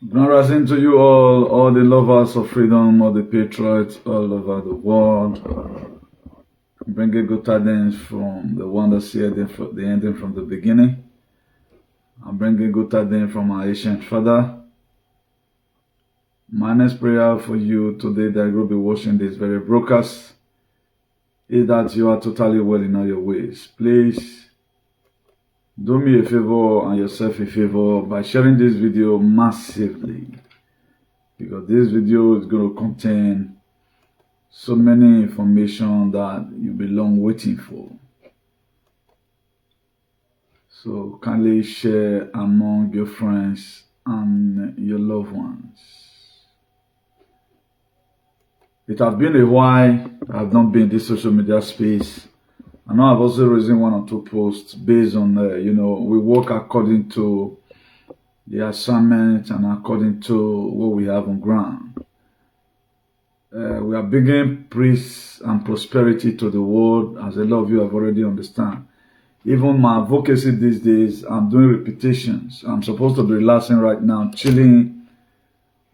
Grand rising to you all the lovers of freedom, all the patriots all over the world. Bringing good tidings from the one that's here, the ending from the beginning. I'm bringing good tidings from our ancient Father. My next prayer for you today that will be watching this very broadcast is that you are totally well in all your ways. Please do me a favor and yourself a favor by sharing this video massively, because this video is going to contain so many information that you'll be long waiting for. So kindly share among your friends and your loved ones. It has been a while I've not been in this social media space. I know I've also raised one or two posts based on, we work according to the assignment and according to what we have on ground. We are bringing peace and prosperity to the world, as a lot of you have already understand. Even my advocacy these days, I'm doing repetitions. I'm supposed to be relaxing right now, chilling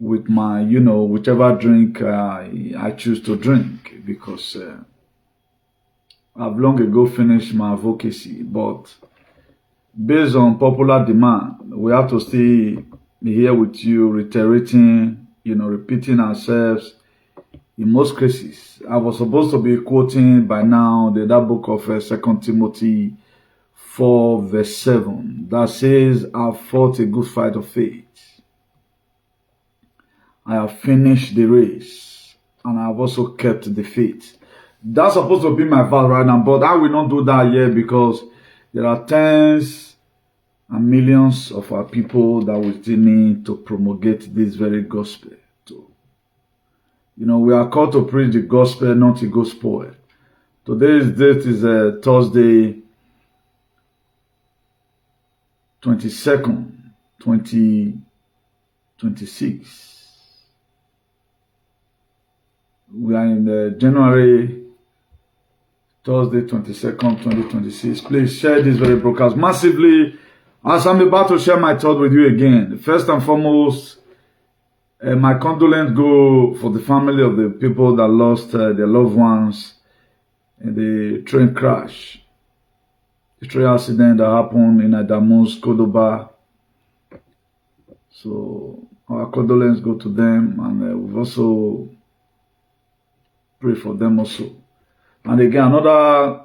with my, whichever drink I choose to drink, because I've long ago finished my advocacy, but based on popular demand, we have to stay here with you, reiterating, repeating ourselves. In most cases, I was supposed to be quoting by now that book of 2 Timothy 4 verse 7 that says, I've fought a good fight of faith. I have finished the race, and I have also kept the faith. That's supposed to be my vow right now, but I will not do that yet, because there are tens and millions of our people that we still need to promulgate this very gospel to. We are called to preach the gospel, not to go spoil. Today's date is Thursday, 22nd, 2026. We are in January, Thursday, 22nd, 2026. Please share this very broadcast massively, as I'm about to share my thought with you again. First and foremost, my condolences go for the family of the people that lost their loved ones in the train crash, the train accident that happened in Adamus, Cordoba. So our condolences go to them, and we've also pray for them also. And again, another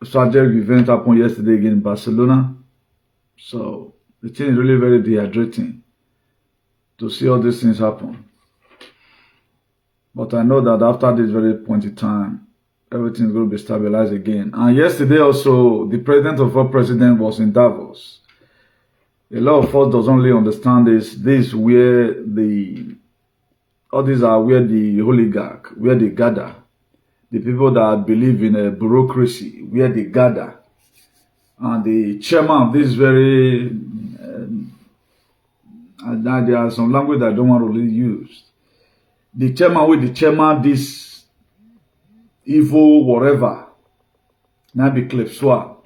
tragic event happened yesterday again in Barcelona. So the thing is really very dehydrating to see all these things happen. But I know that after this very point in time, everything is going to be stabilized again. And yesterday also, the president of all presidents was in Davos. A lot of us doesn't really understand this. This is where all these are where the oligarch, where they gather. The people that believe in a bureaucracy, where they gather. And the chairman of this very, there are some language that I don't want to really use. The chairman, this evil whatever, Nabi Klepswa,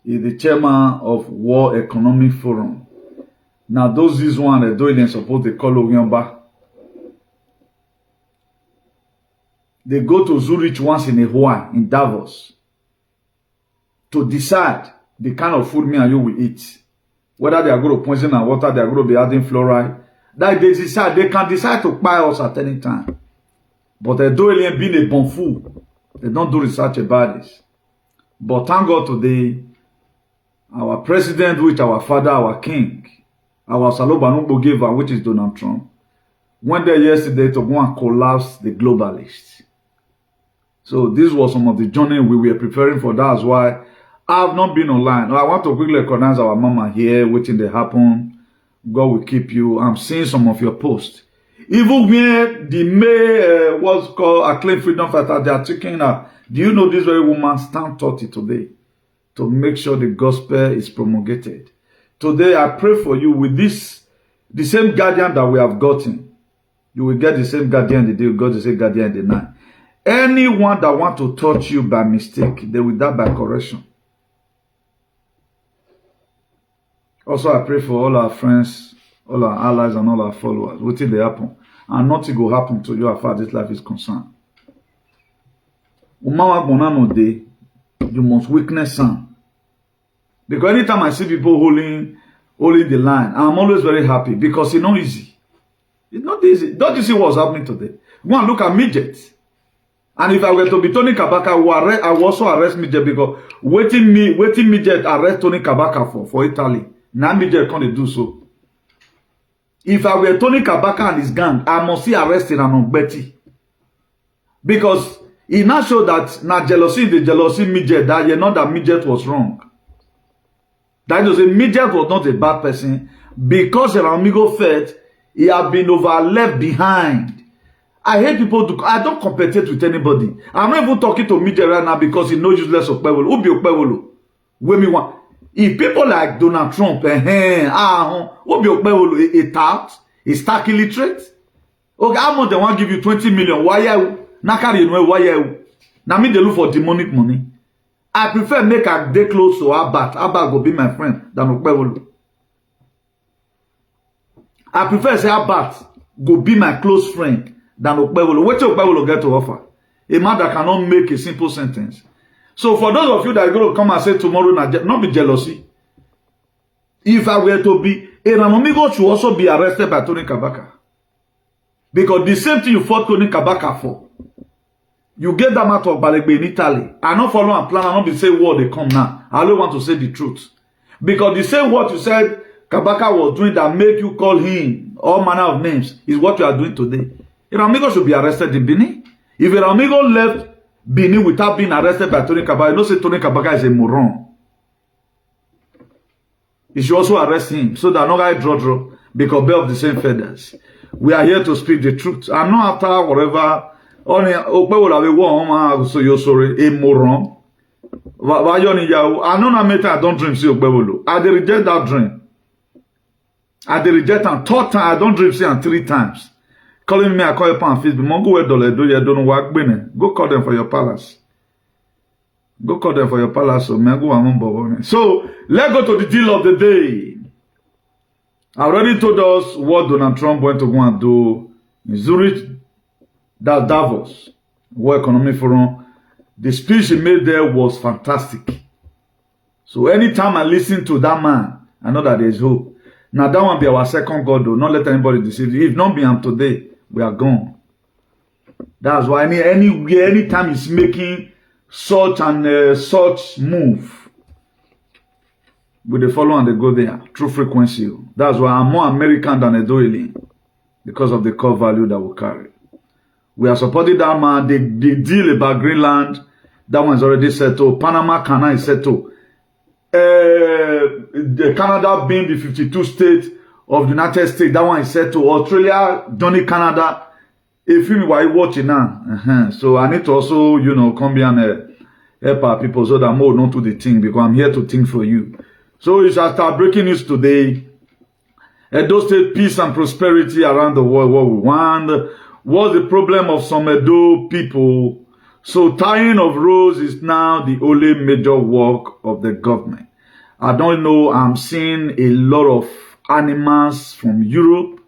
is the chairman of World Economic Forum. Now those is one that don't suppose they call OGHINOBA. They go to Zurich once in a while in Davos to decide the kind of food me and you will eat. Whether they are going to poison our water, they are going to be adding fluoride. That they can decide to buy us at any time. But they don't really be a bon food. They don't do research about this. But thank God today, our president, which our father, our king, our Salobanumbo giver, which is Donald Trump, went there yesterday to go and collapse the globalists. So this was some of the journey we were preparing for. That's why I have not been online. I want to quickly recognize our mama here, waiting to happen. God will keep you. I'm seeing some of your posts. Even when the what's called a Acclaimed Freedom Fighter, they are taking do you know this very woman stand 30 today to make sure the gospel is promulgated? Today I pray for you with this, the same guardian that we have gotten. You will get the same guardian the day you got the same guardian in the night. Anyone that want to touch you by mistake, they will die by correction. Also, I pray for all our friends all our allies and all our followers. What did they happen? And nothing will happen to you as far as this life is concerned. You must witness some. Because anytime I see people holding the line, I'm always very happy because it's not easy. It's not easy. Don't you see what's happening today? Go and look at midgets. And if I were to be Tony Kabaka, I will also arrest midget because waiting midget arrest Tony Kabaka for Italy. Now midget can't do so. If I were Tony Kabaka and his gang, I must see arrested and Betty. Because he now showed that na jealousy, the jealousy midget, that you know that midget was wrong. That is, a midget was not a bad person. Because an amigo felt he had been left behind. I hate people I don't compete with anybody. I'm not even talking to midget right now because he knows useless Okpewolo. Who be Okpewolo? Where me want? If people like Donald Trump, who be Okpewolo? A tout? A stark illiterate? Okay, how much they want to give you 20 million? Why you? Why you? Now me they look for demonic money. I prefer make a day close to Abbat. Abbat will be my friend than Okpewolo. I prefer say Abbat go be my close friend than Okpewolo. What Okpewolo get to offer? A man that cannot make a simple sentence. So for those of you that are going to come and say tomorrow, not be jealousy. If I were to be, Amigo should also be arrested by Tony Kabaka. Because the same thing you fought Tony Kabaka for. You get that matter of Balegbe in Italy. I not follow and plan, I not be say what they come now. I only want to say the truth. Because the same what you said Kabaka was doing that make you call him all manner of names is what you are doing today. Amigo should be arrested in Benin. If Amigo left Benin without being arrested by Tony Kabaka, you don't say Tony Kabaka is a moron. You should also arrest him so that no guy draw because they're of the same feathers. We are here to speak the truth. I'm not after whatever. Only Okpewolo have one so you're sorry, a moron. I know na meta I don't dream see Okpewolo. I reject that dream. I reject and third time I don't dream see and 3 times. Calling me, I call you on Facebook. Mongo we dole do you don't work bene. Go call them for your palace. Go call them for your palace. So let's go to the deal of the day. I already told us what Donald Trump went to go and do in Zurich, that Davos, World Economic Forum. The speech he made there was fantastic. So anytime I listen to that man, I know that there is hope. Now that one be our second God, though. Not let anybody deceive you. If not be him today, we are gone. That's why anytime he's making such and such move, with the follow and they go there, true frequency. That's why I'm more American than a Doyle because of the core value that we carry. We are supporting that man. The deal about Greenland, that one is already settled. Panama Canal is settled. The Canada being the 52 state of the United States, that one is settled. Australia, Johnny Canada, if you are watching now. So I need to also, come here and help our people so that more not to the thing because I'm here to think for you. So it's after breaking news today. Edo State peace and prosperity around the world, what we want. What's the problem of some Edo people? So tying of roads is now the only major work of the government. I don't know, I'm seeing a lot of animals from Europe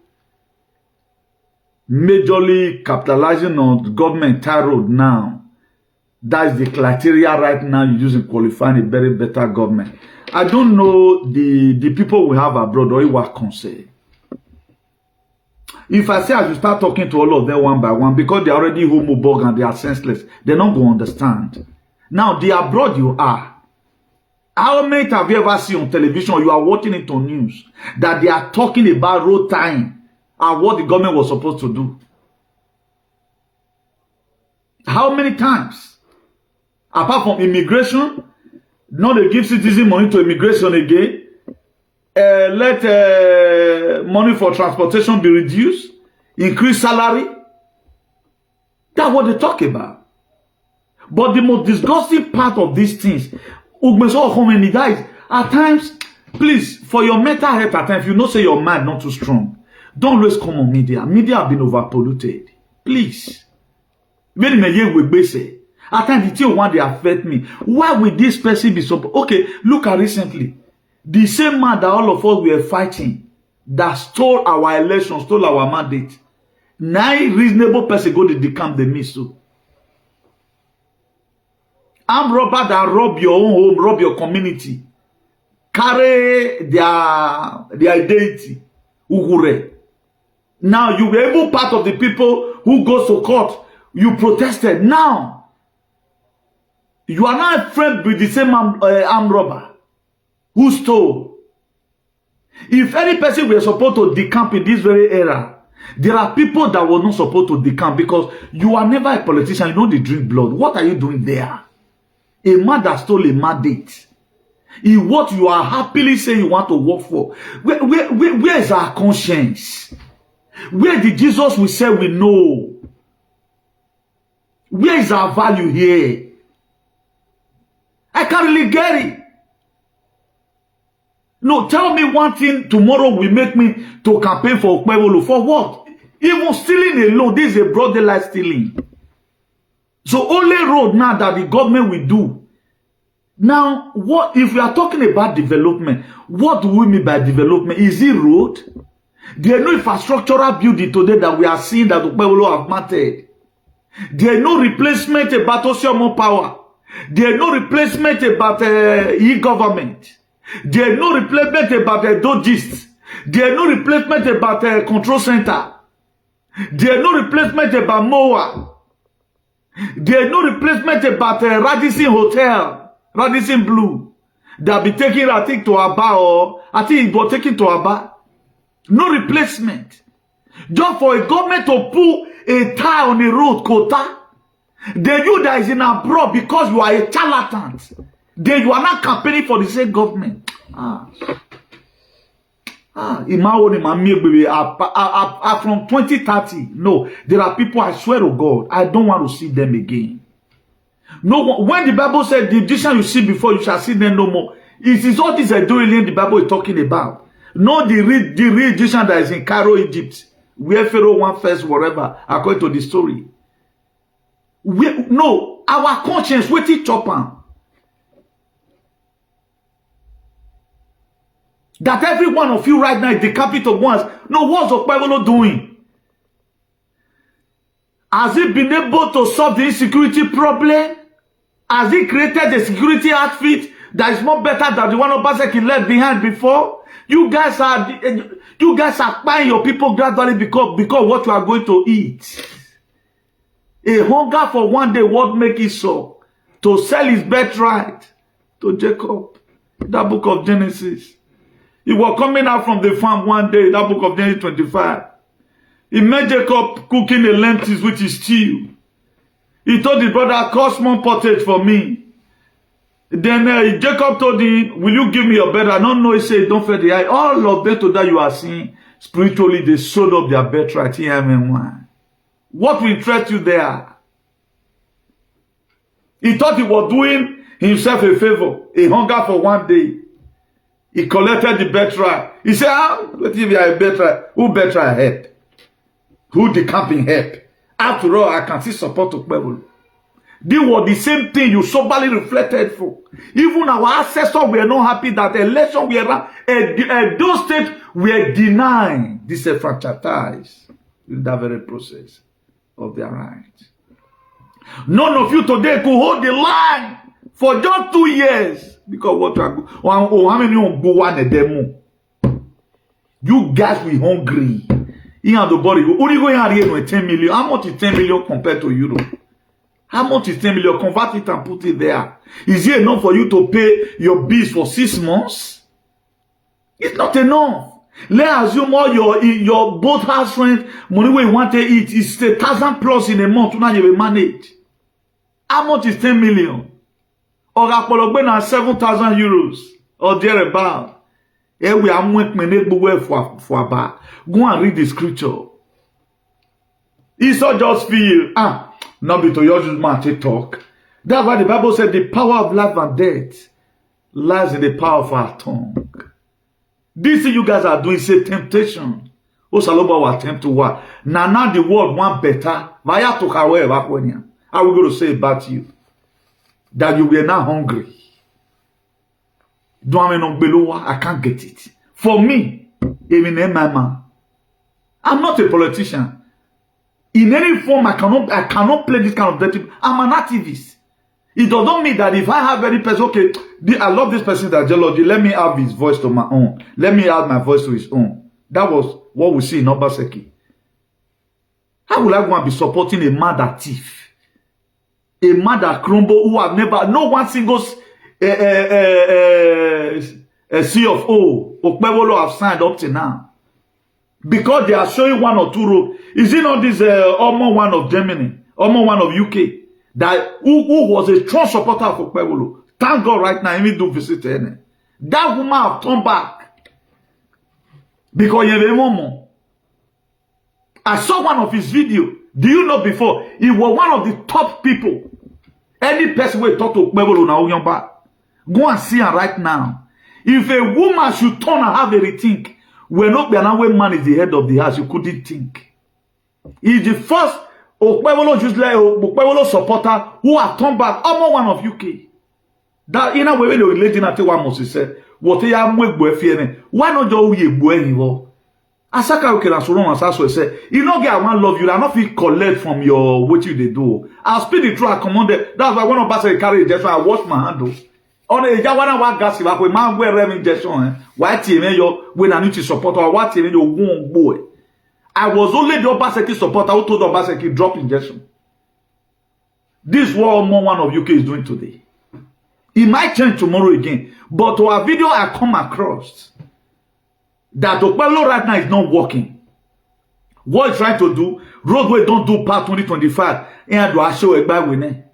majorly capitalizing on the government tie road now. That is the criteria right now you use in qualifying a very better government. I don't know the people we have abroad or what concern. If I say I should start talking to all of them one by one because they're already HOMOBORG and they are senseless, they're not going to understand. Now, the abroad you are. How many have you ever seen on television or you are watching it on news that they are talking about road tying and what the government was supposed to do? How many times? Apart from immigration, now they give citizen money to immigration again. Let money for transportation be reduced, increase salary. That's what they talk about. But the most disgusting part of these things, at times, please, for your mental health, at times, you know, say your mind not too strong. Don't always come on media. Media have been overpolluted. Please. At times, the thing one they affect me. Why will this person be so? Okay, look at recently. The same man that all of us were fighting that stole our election, stole our mandate. 9 reasonable person go to decamp the miss. So. Armed robber that rob your own home, rob your community, carry their identity. Now you were able part of the people who goes to court. You protested. Now you are not a friend with the same armed robber who stole. If any person were supposed to decamp in this very era, there are people that were not supposed to decamp because you are never a politician. You don't drink blood. What are you doing there? A man that stole a mandate. In what you are happily saying you want to work for. Where is our conscience? Where did Jesus we say we know? Where is our value here? I can't really get it. No, tell me one thing tomorrow will make me to campaign for Probl. For what? Even stealing alone, this is a broad daylight stealing. So only road now that the government will do. Now, what if we are talking about development? What do we mean by development? Is it road? There is no infrastructural building today that we are seeing that the people have mattered. There is no replacement about OSEOBA power. There is no replacement about e-government. There is no replacement about dogists. There is no replacement about control center. There is no replacement about MOA. There is no replacement about Radisson Hotel, Radisson Blue. That be taking, I think, to Aba, or I think it was taken to Aba. No replacement. Just for a government to put a tire on the road, quota. Then you that is in abroad because you are a charlatan. Then you are not campaigning for the same government. From 2030, no, there are people, I swear to God, I don't want to see them again. No, when the Bible said the Egyptian you see before, you shall see them no more. It is all this the Bible is talking about. Not the real Egyptian that is in Cairo, Egypt, where Pharaoh won first, whatever, according to the story. No, our conscience, wait it chop on. That every one of you right now is decapitated once. No, what's Probl doing? Has he been able to solve the insecurity problem? Has he created a security outfit that is more better than the one Obaseki left behind before? You guys are buying your people gradually because what you are going to eat. A hunger for one day, what make it so? To sell his birthright to Jacob. That book of Genesis. He was coming out from the farm one day, that book of Genesis 25. He met Jacob cooking the lentils with his stew. He told his brother, "Call small pottage for me." Then Jacob told him, "Will you give me your birthright?" No, no, he said, "Don't feed the eye." All of them that you are seeing, spiritually, they sold up their birthright. What will interest you there? He thought he was doing himself a favor, a hunger for one day. He collected the birthright. He said, "Let's give you a birthright. Who birthright help? Who the camping help?" After all, I can see support to Probl. They were the same thing you soberly reflected for. Even our ancestors were not happy that election were those states were denying disenfranchised in that very process of their rights. None of you today could hold the line for just 2 years. Because what you are going, how many go one a demo? You guys will hungry. You have the body. Only going here 10 million. How much is 10 million compared to Europe? How much is 10 million? Convert it and put it there. Is it enough for you to pay your bills for 6 months? It's not enough. Let's assume all your both house rent money where you want to eat is 1,000 plus in a month. Now you will manage. How much is 10 million? Or na 7,000 euros or thereabout. We are for go and read the scripture. It's not just feel not be to your judgment to talk. That's why the Bible said the power of life and death lies in the power of our tongue. This thing you guys are doing is a temptation. Osaloba will attempt to what? Now the world want better. Vaya to Kawe back when you. How we going to say about you? That you were not hungry. I can't get it. For me, Even in my man. I'm not a politician. In any form, I cannot play this kind of dirty. I'm an activist. It doesn't mean that if I have any person, okay, I love this person that geology, let me have his voice to my own. Let me add my voice to his own. That was what we see in Obaseki. How will I go and be supporting a mad thief? A mad crumble who have never, no one single C of O, Okpebolo have signed up to now. Because they are showing one or two roads. Is it not this almost one of Germany, almost one of UK, that who was a strong supporter of Okpebolo? Thank God right now, even do visit any. That woman have turned back. Because you have a moment. I saw one of his videos. Do you know before? He was one of the top people. Any person will talk to Okpebolo now, Yomba. Go and see her right now. If a woman should turn and have a rethink, we're not be an when man is the head of the house, you couldn't think. He's the first Okpebolo just like Okpebolo supporter who have turned back almost one of UK. That in a way the lady na te wa must say, what ya mwegbo efie why not just we egbo anymore? Asaka okay na so run asaso say, you know get one love you, I not feel collect from your what you they do. I'll speak the truth, I commanded. That's why one of us carry injection, I wash my hand. On a Jawana wa gas if I man wear rem injection, why team yo when I need to support or what team yo won boy. I was only the Obaseki supporter who told Obaseki drop injection. This is what one of UK is doing today. It might change tomorrow again. But to a video I come across that Okpebolo right now is not working. What he's trying to do, roadway don't do part 2025. And do show a bad winner.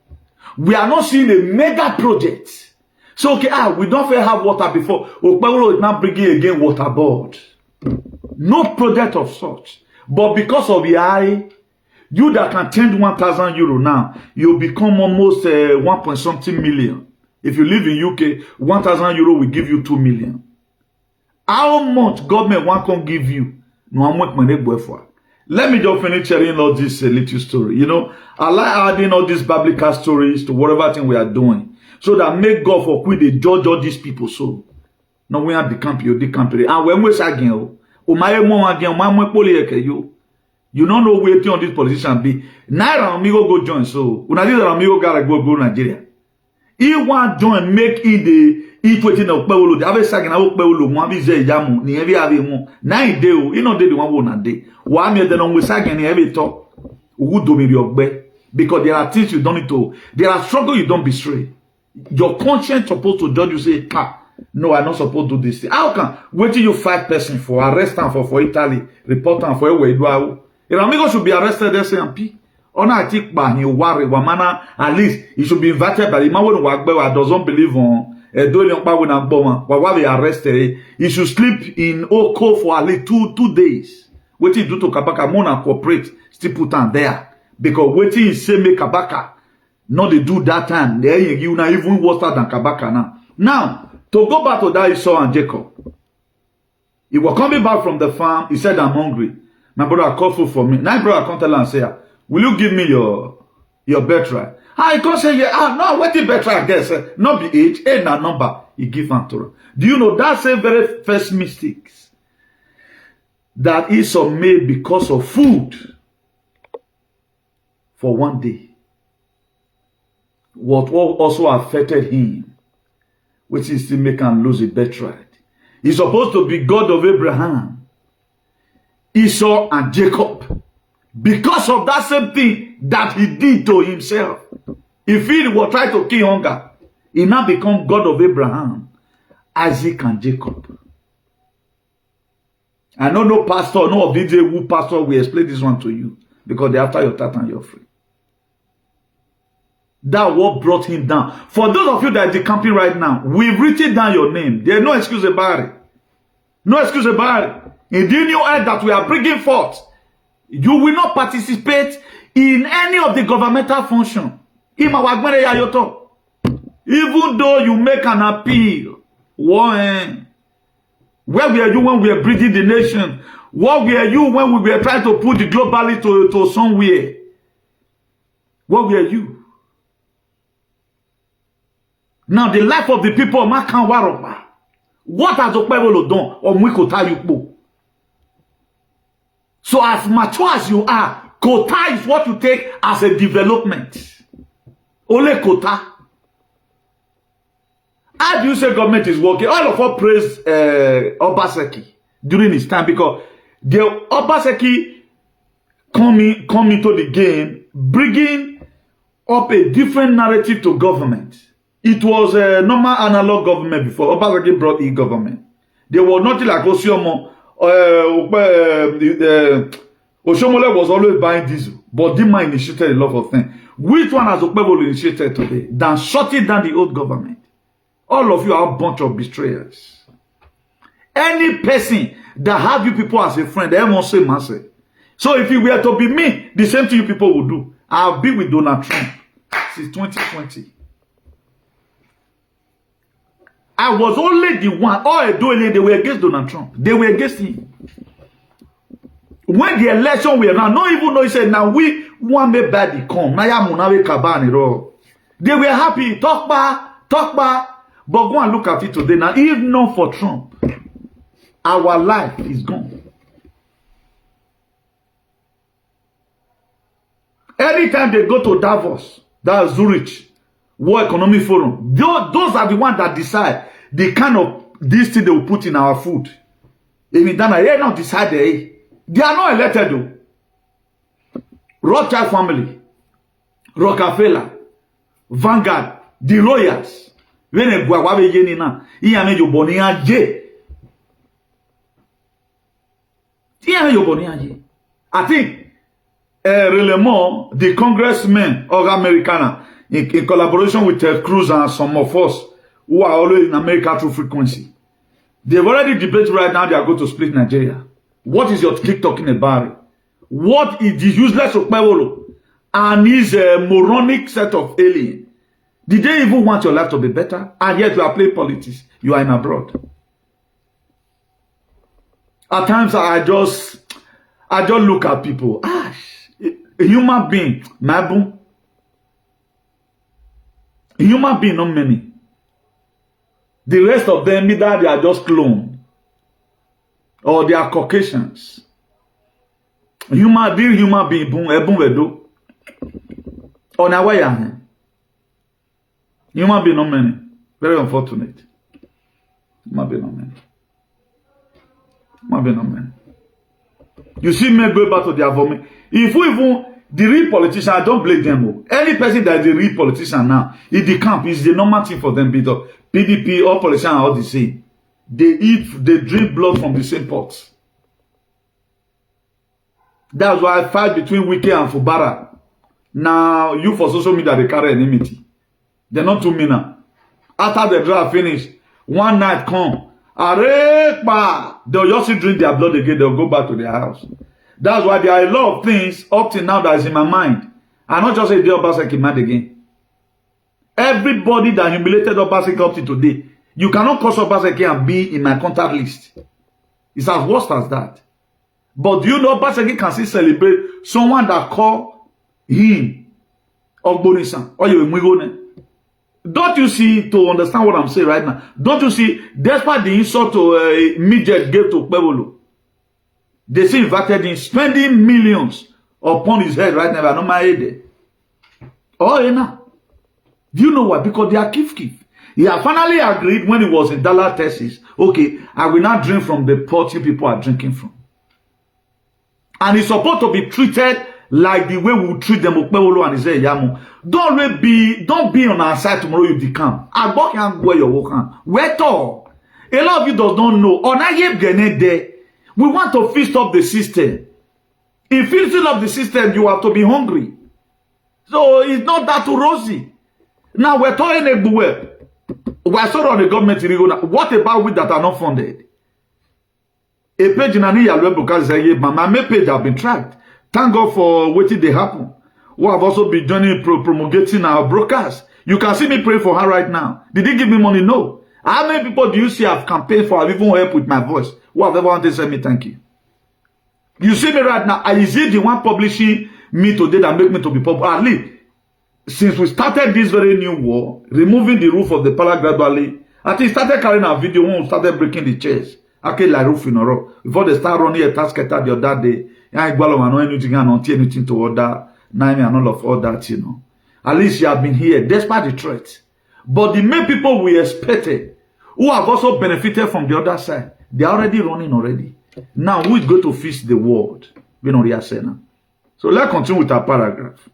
We are not seeing a mega project. So okay, we don't have water before. Okpebolo is now bringing again water board. No project of such. But because of the eye, you that can change 1,000 euro now, you'll become almost 1 point something million. If you live in UK, 1,000 euro will give you 2 million. How much government can give you? No, I'm not money for. Let me just finish sharing all this little story. You know, I like adding all these biblical stories to whatever thing we are doing. So that make God for quit the judge all these people so. No, we have the camp, you the camp. And when we say again, you don't know where on this position be. Naira amigo go join so. Una this amigo gotta go Nigeria. He want join make it the equating of Okpebolo. The other second Okpebolo mo abi ze jamu ni every have mo. 9 day o, you know the one na day. Wa me den on we second ni every talk. Who do me ogbe because there are things you don't need to. There are struggles you don't betray. Your conscience supposed to judge you say, no, I'm not supposed to do this thing. How can wait till you 5 person for arrest them for Italy, report them for where you do? If amigo should be arrested, they say MP. On I think by you worry Wamana, at least he should be invited by the man who doesn't believe on while they arrested. He should sleep in Oko for at least 2 days. What he do to Kabaka Mona cooperate, still put on there. Because what he say make Kabaka. No, they do that time. They you now even worse than Kabaka now. Now, to go back to that Esau and Jacob. He was coming back from the farm. He said, I'm hungry. My brother called food for me. Now, brother, come tell and say, will you give me your birthright? I can't say, yeah, no, what the birthright? I guess, not be age, na number. He give unto her. Do you know that's a very first mistakes that Esau made because of food for one day? What also affected him, which is to make him lose a birthright. He's supposed to be God of Abraham, Esau, and Jacob. Because of that same thing that he did to himself. If he was trying to kill hunger, he now become God of Abraham, Isaac, and Jacob. I know no pastor, no video who pastor will explain this one to you. Because they after your tat and you're free. That what brought him down. For those of you that are decamping right now, we've written down your name. There's no excuse about it. No excuse about it. In the new earth that we are bringing forth, you will not participate in any of the governmental function. Even though you make an appeal. Where were you when we were breeding the nation? What were you when we were trying to put the globally to somewhere? What were you? Now the life of the people, what has Okpebolo done? So as mature as you are, quota is what you take as a development. Only quota. How do you say government is working? All of us praise Obaseki during his time because the Obaseki come into the game, bringing up a different narrative to government. It was a normal analog government before. Obaseki brought e-government. There was nothing like OSEOBA. Oshomole was always buying diesel, but Dima initiated a lot of things. Which one has Probl initiated today than shutting down the old government? All of you are a bunch of betrayers. Any person that have you people as a friend, they won't say massive. So if you were to be me, the same thing you people would do. I'll be with Donald Trump since 2020. I was only the one. All they were against Donald Trump. They were against him. When the election were now, not even though he said, now we want me bad come. They were happy. Talk back. But go and look at it today. Now, if not for Trump, our life is gone. Anytime they go to Davos, that's Zurich, World Economic Forum, those are the ones that decide the kind of this thing they will put in our food. Even then, they not decide. They are not elected though. Rothschild family, Rockefeller, Vanguard, the Royals. When a guawabe yeni na, iya me yoboni aje. Iya me yoboni aje. I think really more the congressmen of Americana in collaboration with Ted Cruz and some of us who are always in America through frequency. They've already debated right now they are going to split Nigeria. What is your clique talking about it? What is the useless of Probl and his moronic set of aliens? Did they even want your life to be better? And yet you are playing politics. You are in abroad. At times I just look at people. A human being, Mabu. A human being, not many. The rest of them, either they are just clone. Or they are Caucasians. Real human being, boom, wedo. On our way, human being, not many. Very unfortunate. Human being, not many. Human being, not many. You see me go back to their vomit. If we even the real politician, I don't blame them. Any person that is a real politician now, in the camp, is the normal thing for them. Because PDP, all politicians are all the same. They drink blood from the same pots. That's why I fight between Wike and Fubara. Now, you for social media, they carry enmity. They're not too mean. After the draft finish, one night come. They'll just drink their blood again. They'll go back to their house. That's why there are a lot of things up till now that is in my mind. I not just say the Obaseki mad again. Everybody that humiliated Obaseki up to today, you cannot cause Obaseki and be in my contact list. It's as worse as that. But do you know Obaseki can still celebrate someone that call him Ogbonisan or you? Don't you see, to understand what I'm saying right now, don't you see, despite the insult to midget gave to Probl, they still invited him, spending millions upon his head right now. I know my head. Oh, yeah, now. Do you know why? Because they are kif. He had finally agreed when he was in Dallas, Texas. Okay, I will not drink from the pot you people are drinking from. And he's supposed to be treated like the way we would treat them. And he said, Yamu, don't be on our side tomorrow. You decamp. I go can't wear your work. Where all? A lot of you does not know. On I there. We want to feast up the system. In feasting up the system, you have to be hungry. So it's not that too rosy. Now we're talking about we're sort of the government. What about we that are not funded? A page in any because my page have been tracked. Thank God for waiting they happen. We have also been joining promulgating our broadcast. You can see me praying for her right now. Did he give me money? No. How many people do you see have campaigned for? Have even helped with my voice? Who have ever wanted to say me thank you? You see me right now. Is it the one publishing me today that make me to be popular? At least, since we started this very new war, removing the roof of the PALAC gradually, I think started carrying our video when we started breaking the chairs. Okay, la roof in a row. Before they start running a task at the other day, I know anything and not anything to order, nine and all of all that, you know. At least you have been here, despite the threat. But the main people we expected, who have also benefited from the other side, they are already running already. Now, who is going to fix the world? We know they say now. So let's continue with our paragraph.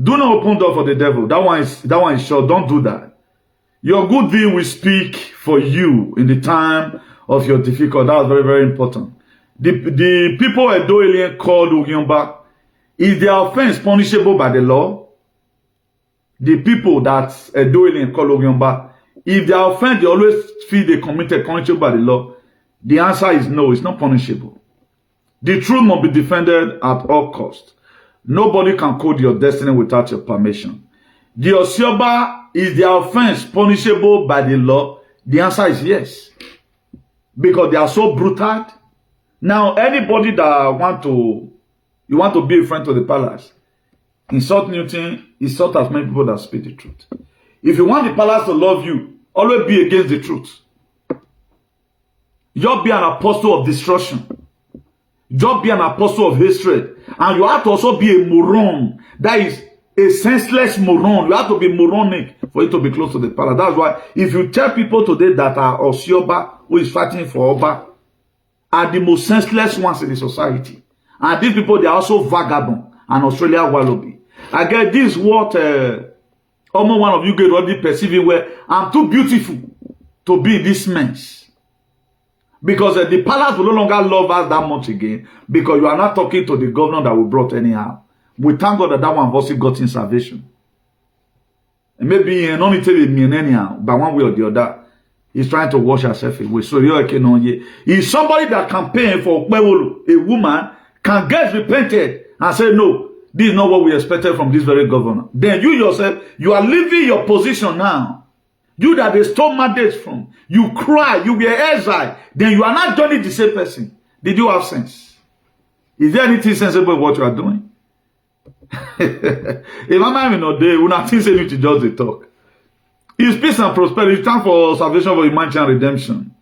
Do not open door for the devil. That one is short. Don't do that. Your good deed will speak for you in the time of your difficulty. That's very, very important. The people at Doyle called OGHINOBA, is their offense punishable by the law? The people that at Doyle called OGHINOBA, if their offense, they always feel they committed punishable by the law. The answer is no, it's not punishable. The truth must be defended at all costs. Nobody can code your destiny without your permission. The OSEOBA, is the offense punishable by the law? The answer is yes. Because they are so brutal. Now, anybody that you want to be a friend to the palace, insult Newton, insult as many people that speak the truth. If you want the palace to love you, always be against the truth. Just be an apostle of destruction. Just be an apostle of hatred. And you have to also be a moron. That is a senseless moron. You have to be moronic for you to be close to the palace. That's why if you tell people today that are OSEOBA, who is fighting for Oba, are the most senseless ones in the society. And these people, they are also vagabond and Australia wallaby. I get this what almost one of you get already perceiving where I'm too beautiful to be this mess. Because the palace will no longer love us that much again. Because you are not talking to the governor that we brought anyhow. We thank God that one of us got in salvation. And maybe you don't need to be anyhow, but one way or the other, he's trying to wash herself away. So you're okay, he's somebody that campaign for a woman can get repented and say, no, this is not what we expected from this very governor. Then you yourself, you are leaving your position now. You that they stole mandates from, you cry, you were exiled, then you are not joining the same person. Did you have sense? Is there anything sensible in what you are doing? If my mind in a day, we not think you to just the talk. It's peace and prosperity, time for salvation for humanity and redemption.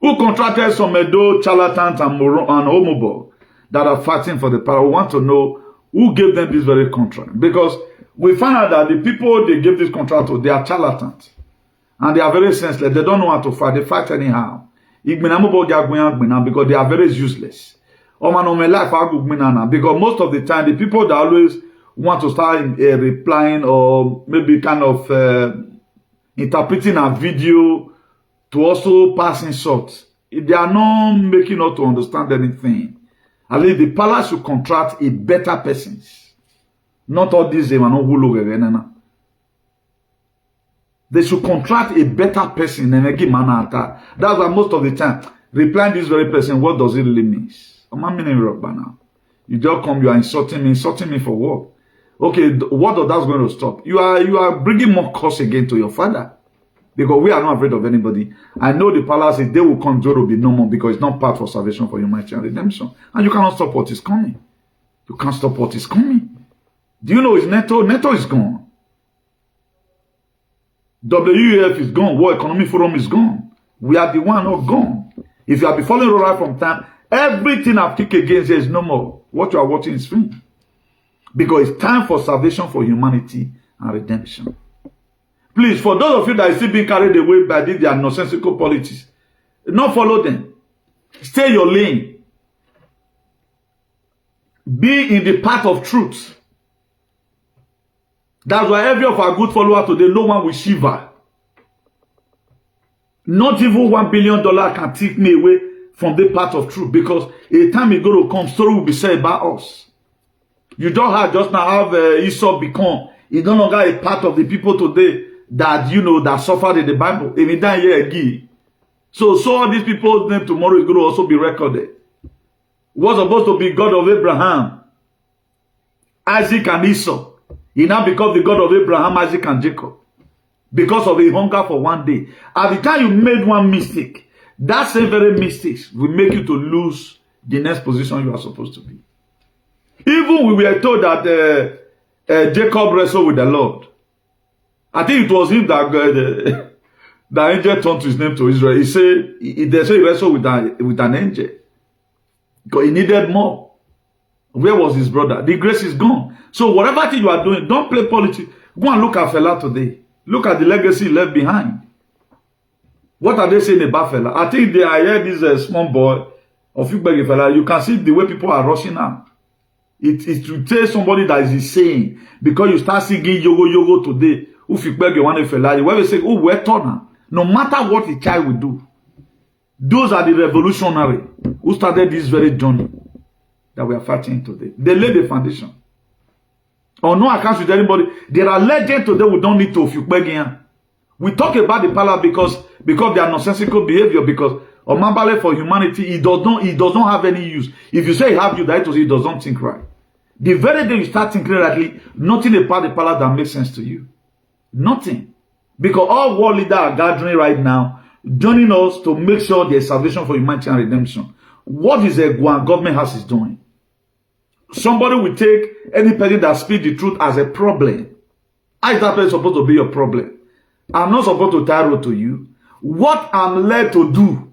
Who contracted some Edo, charlatans and HOMOBORG that are fighting for the power? We want to know who gave them this very contract. Because we find out that the people they gave this contract to, they are charlatans. And they are very senseless. They don't know how to fight. They fight anyhow. Because they are very useless. Because most of the time, the people that always want to start replying or maybe kind of interpreting a video to also pass insults, they are not making us to understand anything. At least the palace should contract a better person. Not all these they should contract a better person than a man. That's why most of the time, replying this very person, what does it really mean? I'm meaning rubber now. You just come, you are insulting me for what? Okay, what does that going to stop? You are bringing more curse again to your father. Because we are not afraid of anybody. I know the palace, if they will come, there will be no more because it's not part for salvation for humanity and redemption. And you cannot stop what is coming. You can't stop what is coming. Do you know it's NATO? NATO is gone. WEF is gone. World Economic Forum is gone. We are the one not gone. If you have been following right from time, everything I've kicked against there is no more. What you are watching is free. Because it's time for salvation for humanity and redemption. Please, for those of you that are still being carried away by this, their nonsensical politics, not follow them. Stay your lane. Be in the path of truth. That's why every of our good followers today, no one will shiver. Not even $1 billion can take me away from the path of truth. Because a time is going to come, story will be said about us. You don't have just now have Esau become. He's no longer a part of the people today that, you know, that suffered in the Bible. Even that year again. So all these people's name tomorrow is going to also be recorded. Was supposed to be God of Abraham, Isaac and Esau. He now becomes the God of Abraham, Isaac and Jacob. Because of a hunger for one day. At the time you made one mistake, that same very mistake will make you to lose the next position you are supposed to be. Even we were told that Jacob wrestled with the Lord. I think it was him that The angel turned his name to Israel. He said, they say he wrestled with an angel. Because he needed more. Where was his brother? The grace is gone. So whatever thing you are doing, don't play politics. Go and look at Fela today. Look at the legacy left behind. What are they saying about Fela? I think I heard this small boy of Fela. You can see the way people are rushing out. It to tell somebody that is insane because you start singing yogo today. Fela, where we say, oh, we're turner. No matter what the child will do, those are the revolutionary who started this very journey that we are fighting today. They laid the foundation. On no account with anybody. There are legends today we don't need to. We talk about the PALAC because they are nonsensical behavior, because Omambale for humanity, he does not have any use. If you say he have you, that he does not think right. The very day you start thinking rightly, nothing about the PALAC that makes sense to you. Nothing. Because all world leaders are gathering right now, joining us to make sure there is salvation for humanity and redemption. What is the government house is doing? Somebody will take any person that speaks the truth as a problem. How is that person supposed to be your problem? I'm not supposed to tie road to you. What I'm led to do,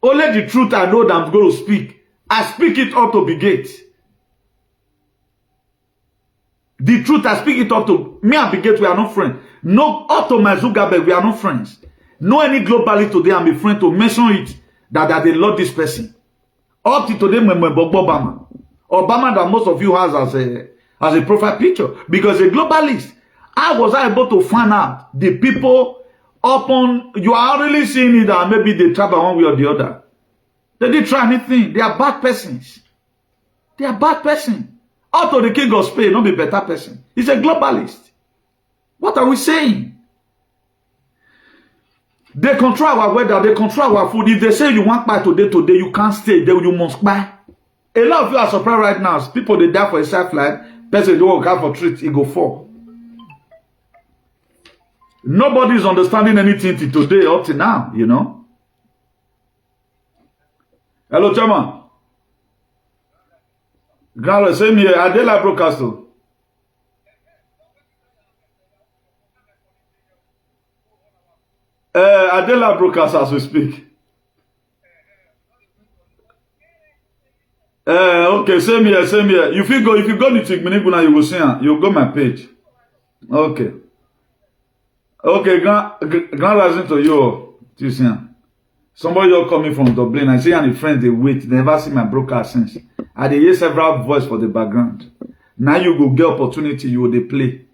only the truth I know that I'm going to speak. I speak it up to Brigade. The truth, I speak it up to me and Brigade, we are not friends. No, up to my Zuckerberg, we are not friends. No any globally today, I'm a friend to mention it, that they love this person. Up to today, Obama. Obama that most of you has as a profile picture. Because a globalist, how was I able to find out the people upon, you are really seeing it that maybe they travel one way or the other. They didn't try anything. They are bad persons. They are bad persons. Out of the king of Spain, not be better person. He's a globalist. What are we saying? They control our weather, they control our food. If they say you want buy today, you can't stay, then you must buy. A lot of you are surprised right now. People, they die for a safe life. Person, they won't go for treat, it go fall. Nobody is understanding anything till today up to now, you know. Hello, Chairman. Grand, same here. Adela broadcast. Adela broadcast as we speak. Okay, same here. If you go to Tikminiguna, you will see her. You'll go my page. Okay. Okay, grand rising to you, Tizian. Somebody just coming from Dublin. I see and the friends they wait. They never see my broadcast since. I dey hear several voice for the background. Now you go get opportunity, you go dey play.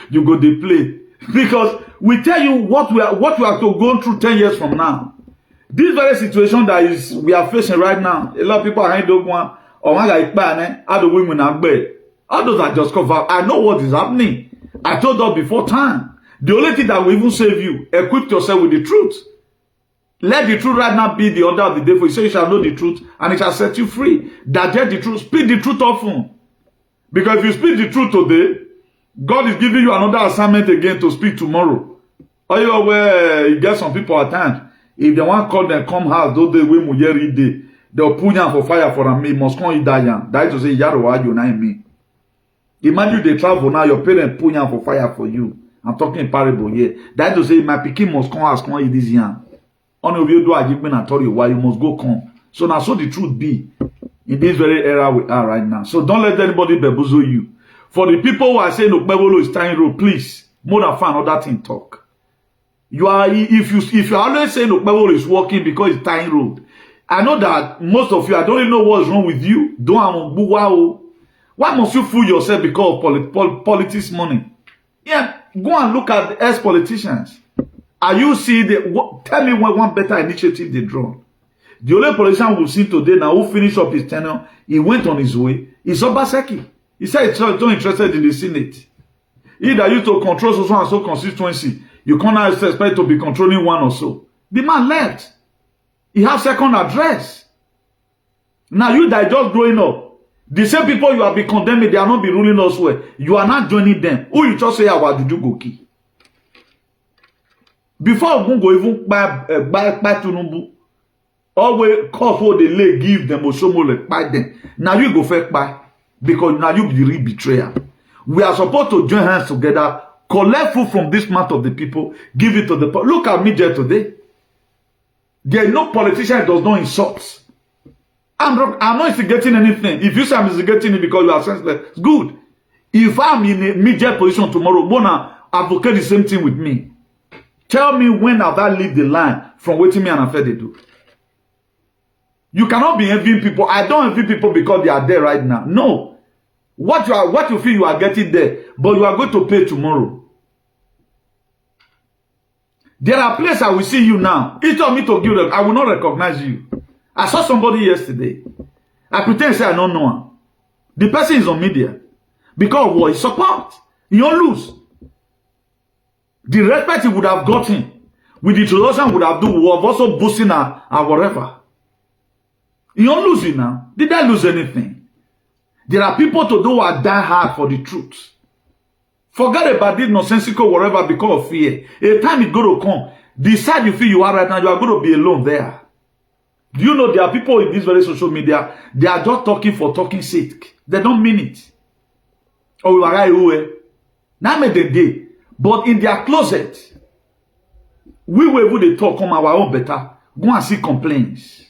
You go dey play. Because we tell you what we are to go through 10 years from now. This very situation that we are facing right now, a lot of people are doing one or one like how the women are bed. All those are just covered. I know what is happening. I told us before time. The only thing that will even save you, equip yourself with the truth. Let the truth right now be the order of the day for you. So you shall know the truth and it shall set you free. Digest the truth. Speak the truth often. Because if you speak the truth today, God is giving you another assignment again to speak tomorrow. Or you where you get some people at times. If they want to call them come house, those days when we hear it, they'll put you for fire for a me. Must come eat that yan. That is to say, Yaro, you know me. Imagine they travel now, your parents put you for fire for you. I'm talking in parable here. That is to say, my pikin must come house, come eat this yan. On of you do I give me and tell you why you must go come. So now, so the truth be in this very era we are right now. So don't let anybody bamboozle you. For the people who are saying Okpebolo is tying road, please, more than find another thing talk. You are if you are always saying Okpebolo is working because it's tying road. I know that most of you, I don't even know what's wrong with you. Why must you fool yourself because of politics money? Yeah, go and look at the ex-politicians. Are you seeing tell me one better initiative they draw? The only politician we've seen today now who finished up his tenure, he went on his way, is Obaseki. He said he's not interested in the Senate. He that used to control so and so constituency, you cannot expect to be controlling one or so. The man left. He has second address. Now you that just growing up, the same people you have been condemning, they are not be ruling us well. You are not joining them. Who you just say, "What did you go key?" Before we go even buy Tunumbu, always call for the leg, give them Oshomo buy them. Now you go fake buy because now you be the real betrayer. We are supposed to join hands together collect food from this mouth of the people, give it to the poor. Look at media today. There is no politician that does not insult. I'm not instigating anything. If you say I'm instigating it because you are senseless, it's good. If I'm in a media position tomorrow, gonna advocate the same thing with me. Tell me when have I leave the line from waiting me and affair they do. You cannot be envying people. I don't envy people because they are there right now. No. What you feel you are getting there, but you are going to pay tomorrow. There are places I will see you now. Each of me to give them, I will not recognize you. I saw somebody yesterday. I pretend to say I don't know him. The person is on media. Because of what? He support. He don't lose. The respect he would have gotten with the introduction would have done, would have also boosting her whatever. You don't lose it now. Did I lose anything? There are people to do who are die hard for the truth. Forget about this nonsensical whatever because of fear. A time is going to come. The side you feel you are right now, you are going to be alone there. Do you know there are people in this very social media, they are just talking for talking sake. They don't mean it. Oh, now made the day. But in their closet, we will able to talk on our own better. Go and see complaints.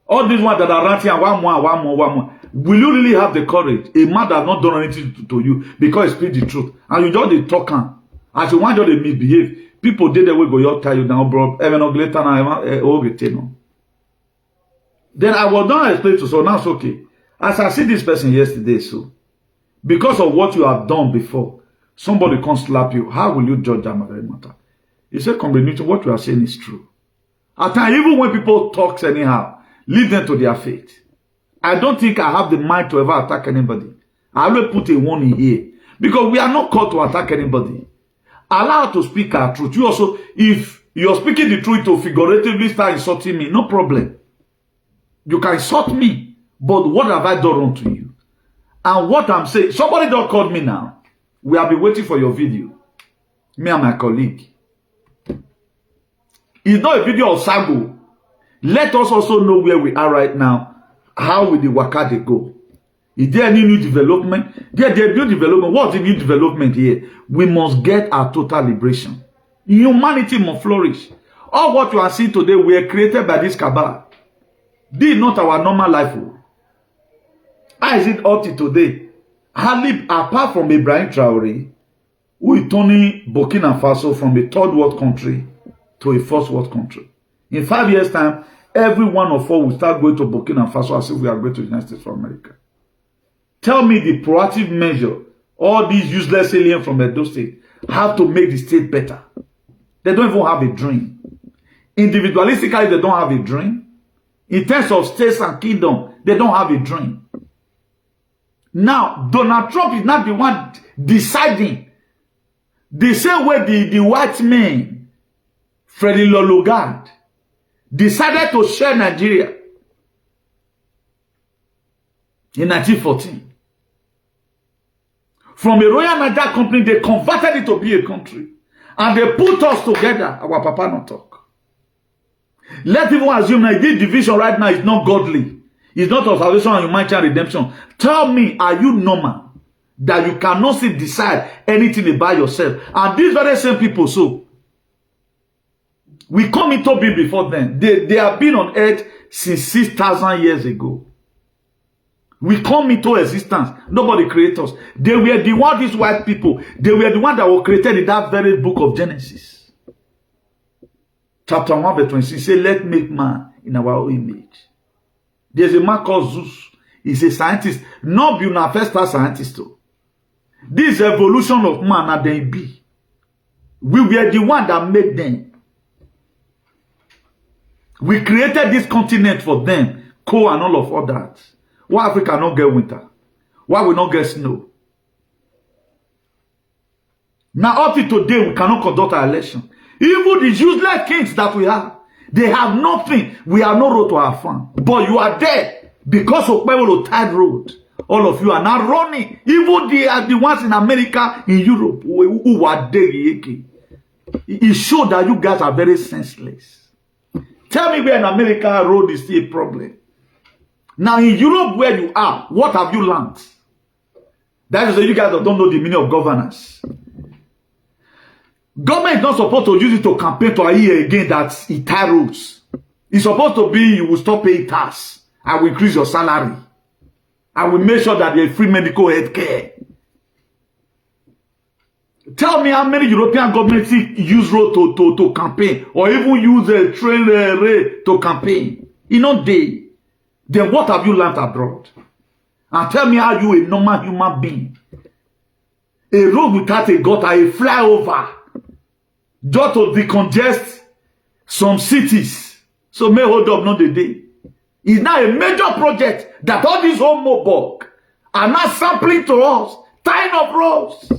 All these ones that are ranting and one more. Will you really have the courage? A man that has not done anything to you because he speaks the truth. And you just the talk on. As you want you to misbehave. People did the way go you tell you now, bro. Even later now, then I was not explain to so now it's okay. As I see this person yesterday, so because of what you have done before, somebody can slap you. How will you judge that matter? He said, combination, what you are saying is true. At times, even when people talk anyhow, lead them to their faith. I don't think I have the mind to ever attack anybody. I will put a warning here. Because we are not called to attack anybody. Allow us to speak our truth. You also, if you're speaking the truth to figuratively start insulting me, no problem. You can insult me. But what have I done wrong to you? And what I'm saying, somebody don't call me now. We have been waiting for your video. Me and my colleague. It's not a video of Sago. Let us also know where we are right now. How will the waka they go? Is there any new development? There's new development. What's the new development here? We must get our total liberation. Humanity must flourish. All what you are seeing today were created by this cabal. This is not our normal life. How is it up to today? Hardly apart from Ibrahim Traore, who is turning Burkina Faso from a third world country to a first world country. In 5 years' time, every one of us will start going to Burkina Faso as if we are going to the United States of America. Tell me the proactive measure all these useless aliens from Edo State have to make the state better. They don't even have a dream. Individualistically, they don't have a dream. In terms of states and kingdom, they don't have a dream. Now, Donald Trump is not the one deciding. The same way the white man, Freddie Lologard, decided to share Nigeria in 1914. From a royal Niger company, they converted it to be a country. And they put us together. Our papa not talk. Let people assume that this division right now is not godly. It's not of salvation and humanity and redemption. Tell me, are you normal? That you cannot still decide anything about yourself. And these very same people, so we come into being before them. They have been on earth since 6,000 years ago. We come into existence. Nobody created us. They were the one, these white people, they were the one that were created in that very book of Genesis. Chapter 1 verse 26 say, let's make man in our own image. There's a man called Zeus. He's a scientist. Not be a first class scientist too. This evolution of man and they be. We were the one that made them. We created this continent for them. Coal and all of all that. Why Africa not get winter? Why we not get snow? Now up to today, we cannot conduct our election. Even the useless kings that we have, they have nothing. We have no road to our farm. But you are there because of people tied road. All of you are now running. Even the ones in America, in Europe, who are there. It shows that you guys are very senseless. Tell me where in America road is still a problem. Now in Europe where you are, what have you learned? That is why you guys don't know the meaning of governance. Government is not supposed to use it to campaign to a year again that it tie rules. It's supposed to be you will stop paying tax. I will increase your salary. I will make sure that there's free medical health care. Tell me how many European governments use road to campaign or even use a train to campaign. You know they. Then what have you learned abroad? And tell me how you a normal human being. A road without a gutter, a flyover. Just to decongest some cities. So may hold up not the day. It's now a major project that all these HOMOBORG are now sampling to us. Tying up roads.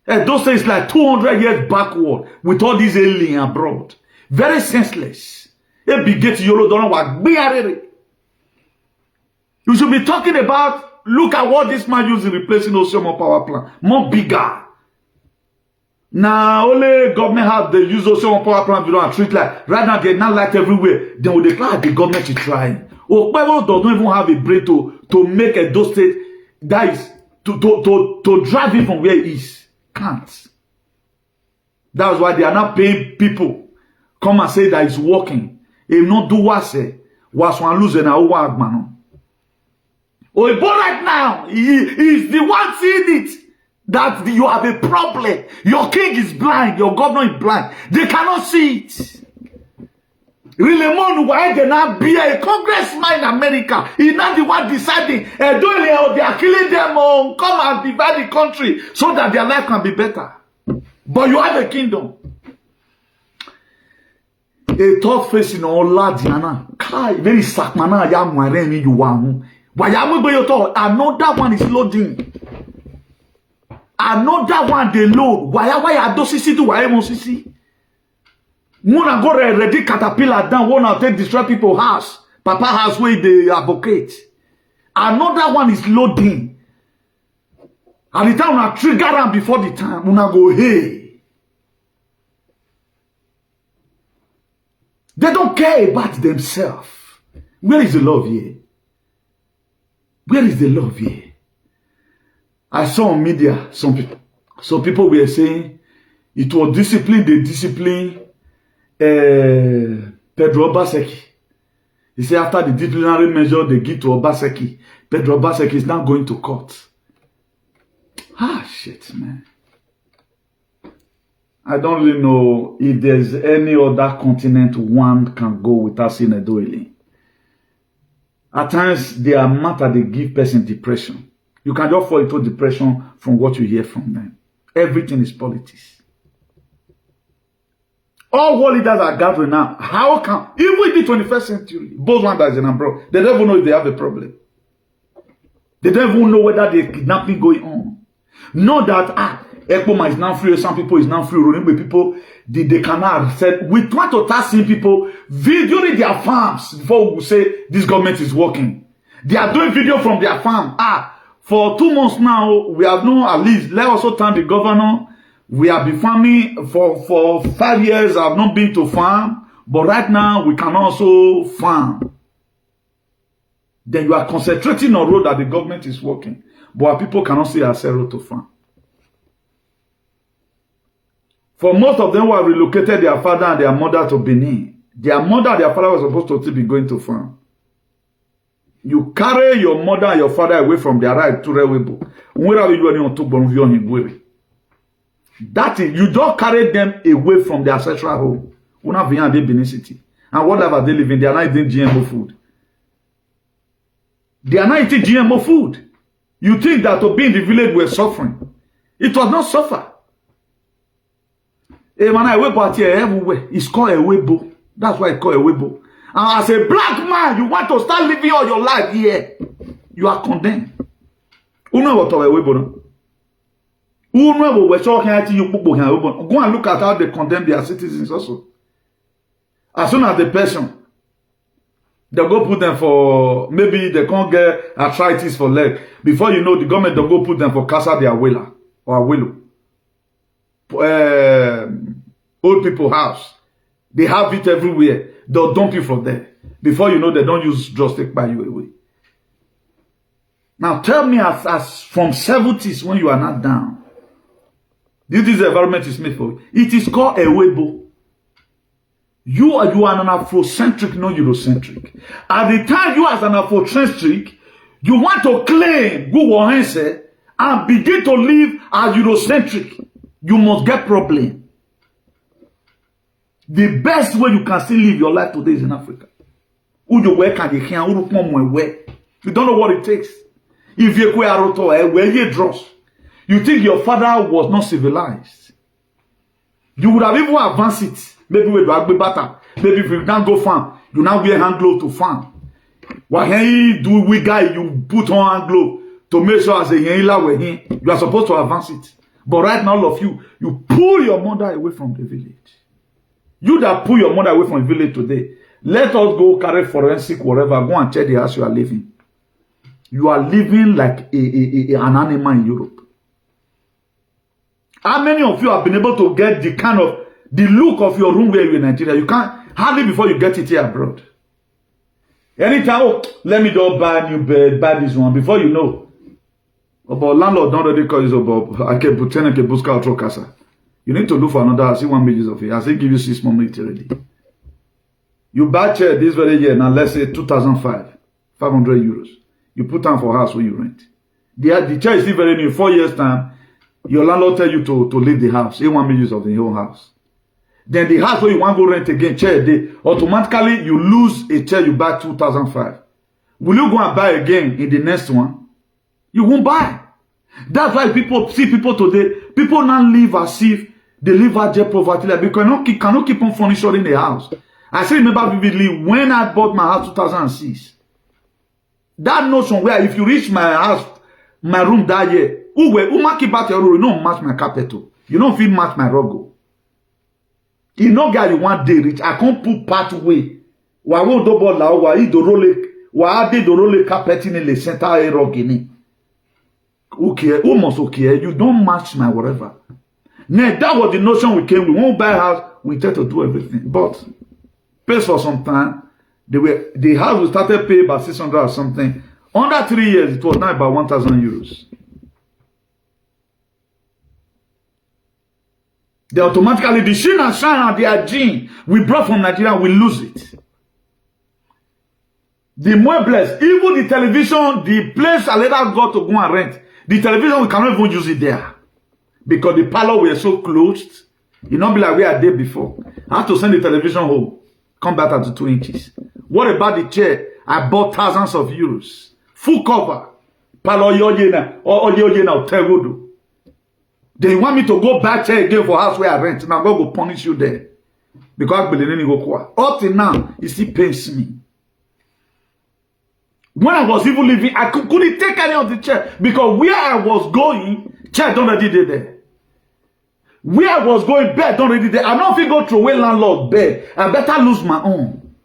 And those things like 200 years backward with all these aliens abroad. Very senseless. You should be talking about, look at what this man using replacing OSEOBA power plant. More bigger. Now, only government have the use OSEOBA power plant, we don't treat like, right now, they're not light everywhere. Then we declare the government is trying. Or people don't even have a brain to make a those state that is, to drive it from where it is. Can't. That's why they are not paying people. Come and say that it's working. If not do what say, was one losing a work man. Oibo right now, he is the one seeing it. That you have a problem. Your king is blind. Your governor is blind. They cannot see it. Really, why they not be a congressman in America? He's not the one deciding. They are killing them. Come and divide the country so that their life can be better. But you have a kingdom. A third face in all Diana. Very sakmana ya mwareni you want. Another one is loading. Another one they load. Why I do sisi do why mo sisi? Wanna go ready caterpillar down, wanna take destroy people's house. Papa house where they advocate. Another one is loading. And the time una trigger am before the time, una go hey. They don't care about themselves. Where is the love here? Where is the love here? I saw on media some people were saying it was discipline, they discipline Pedro Obaseki. He said after the disciplinary measure they give to Obaseki, Pedro Obaseki is now going to court. Ah, shit, man. I don't really know if there's any other continent one can go without seeing a doily. At times, the amount that they give person depression. You can just fall into depression from what you hear from them. Everything is politics. All world leaders are gathering now. How can, even in the 21st century, both one that is in abroad, they don't even know if they have a problem. They don't even know whether there's kidnapping going on. Not that, Ekpoma is now free, some people is now free, running people, they cannot said, we try to start seeing people videoing their farms before we say this government is working. They are doing video from their farm. For 2 months now, we have known at least, let us also thank the governor. We have been farming for 5 years. I have not been to farm. But right now, we can also farm. Then you are concentrating on road that the government is working. But people cannot see a road to farm. For most of them who have relocated their father and their mother to Benin, their mother and their father were supposed to be going to farm. You carry your mother and your father away from their right to Rewebo. That is, you don't carry them away from their ancestral home. Benin City. And whatever they live in, they are not eating GMO food. They are not eating GMO food. You think that to be in the village were suffering. It was not suffer. Everywhere. It's called a Webo. That's why it's called a Webo. And as a black man, you want to start living all your life here. You are condemned. Go and look at how they condemn their citizens also. As soon as the person, they'll go put them for, maybe they can't get arthritis for leg. Before you know, the government, they'll go put them for Casa de Abuela or Abuelo. Old people house. They have it everywhere. They'll dump you from there. Before you know, they don't use drugs to take by you away. Now tell me, as from 70s when you are not down, Do you think the environment is made for you? It is called a Weibo. You are an Afrocentric, not Eurocentric. At the time you as an Afrocentric, you want to claim good answer and begin to live as Eurocentric. You must get problem. The best way you can still live your life today is in Africa. You don't know what it takes. If you where you draws, you think your father was not civilized. You would have even advanced it. Maybe with rugby batter. Maybe if you don't go farm, you now wear hand glove to farm. What he do we guy you put on hand glove to make sure as a you are supposed to advance it. But right now, all of you pull your mother away from the village. You that pull your mother away from the village today, let us go carry forensic whatever, go and check the house you are living. You are living like an animal in Europe. How many of you have been able to get the look of your room where you're in Nigeria? You can't hardly before you get it here abroad. Anytime, oh, let me just buy a new bed, buy this one. Before you know, about landlord don't already call you about I can put tenant can buska outro casa. You need to look for another. I see 1 million of it. I say give you 6 months already. You buy chair this very year now. Let's say 2005, 500 euros. You put down for house when you rent. The chair is still very new. 4 years time, your landlord tell you to leave the house. Say 1 million of the whole house. Then the house where you want to go rent again, chair they automatically you lose a chair you buy 2005. Will you go and buy again in the next one? You won't buy. That's why people see people today. People now live as if they live at jet poverty because you cannot keep on furnishing the house. I still remember vividly when I bought my house 2006. That notion where if you reach my house, my room that year, who keep back your room, you don't match my carpet. You don't feel match my rug. You know, guy, you want day rich. I can't put part way. Wa won't double la wa I do roll wa ade do roll carpet in the center a rug in. Okay, almost okay. You don't match my whatever. Now that was the notion we came. We won't buy a house. We try to do everything, but pays for some time. The house we started paying about 600 or something. Under 3 years, it was now about 1,000 euros. They automatically, the sheen and shine and their gene we brought from Nigeria, we lose it. The muebles, even the television, the place I later got to go and rent, the television, we cannot even use it there. Because the parlor were so closed. You not be like we are there before. I have to send the television home. Come back at 2 inches. What about the chair? I bought thousands of euros. Full cover. Parlor yoyena or yoyena tegodo. They want me to go back there again for house where I rent. Now God will punish you there. Because up till now, it still pains me. When I was even living, I couldn't take any of the chair. Because where I was going, chair don't already did there. Where I was going, bed don't already there. I don't feel go through away landlord bed. I better lose my own.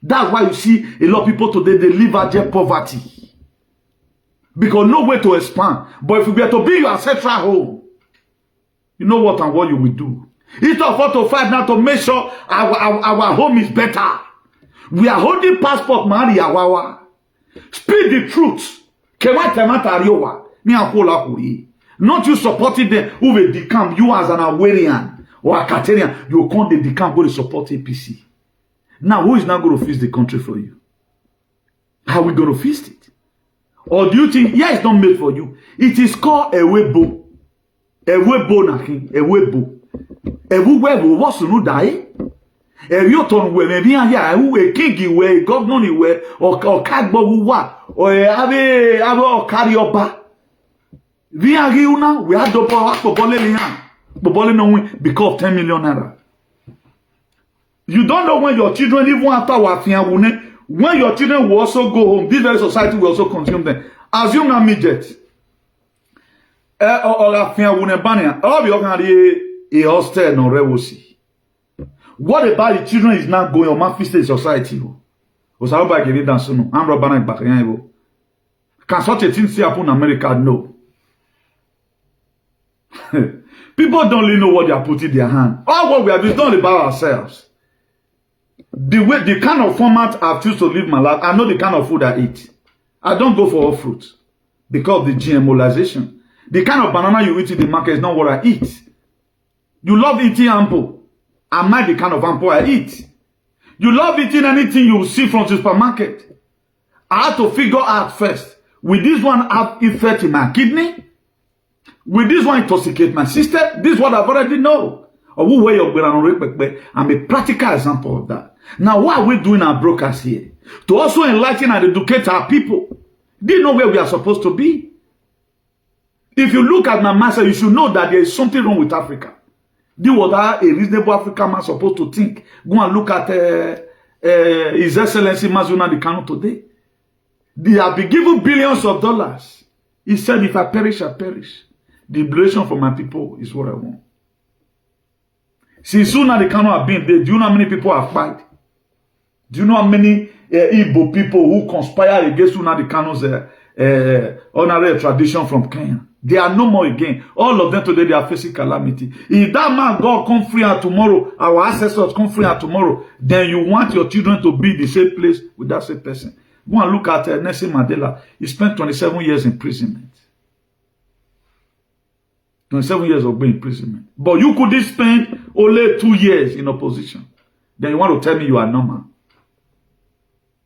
That's why you see a lot of people today, they live at their poverty. Because no way to expand. But if you were to be your ancestral home, you know what and what you will do. It's a 4 to 5 now to make sure our home is better. We are holding passport, man. Speak the truth. Not you supporting them who will decamp. You as an Awarian or a Catarian, you will come the decamp go to support APC. Now, who is not going to fix the country for you? How are we going to fix it? Or do you think, yeah, it's not made for you? It is called a Weibo. A Weibo, Nakin. A Weibo. A Weibo, what's the new die? A Yoton, where maybe I who a king, where governor, where or Kagbo, or a Carioba. We are here now. We had the power for Bolelian. But Bolelian because of 10 million naira. You don't know when your children, even after Wafian, when your children will also go home, this very society will also consume them. Assume na midget. Or Wafian wune bania. All be a hostel no rewosi. What about the children is not going on my feast society? Osaba give it dance no. I'm Robana Bakyan. Can such a thing see happen in America? No. People don't really know what they are putting in their hand. All what we are doing is not about ourselves. The kind of format I choose to live my life, I know the kind of food I eat. I don't go for all fruit because of the GMOization. The kind of banana you eat in the market is not what I eat. You love eating ample. Am I the kind of ample I eat? You love eating anything you see from the supermarket. I have to figure out first, will this one have effect in my kidney? Will this one intoxicate my system? This is what I've already know. Or who way I'm a practical example of that. Now, what are we doing our brokers here? To also enlighten and educate our people. Do you know where we are supposed to be? If you look at my master, you should know that there is something wrong with Africa. This was how a reasonable African man supposed to think. Go and look at His Excellency Mazuna the Kano today. They have been given billions of dollars. He said, if I perish, I perish. The liberation for my people is what I want. Since Zuna the Kano have been there, do you know how many people have died? Do you know how many Igbo people who conspire against Zuna the Kano's honorary tradition from Kenya? They are no more again. All of them today, they are facing calamity. If that man God come free out tomorrow, our ancestors come free out tomorrow, then you want your children to be the same place with that same person. Go and look at Nelson Mandela. He spent 27 years in imprisonment. 27 years of imprisonment. But you couldn't spend only 2 years in opposition. Then you want to tell me you are normal.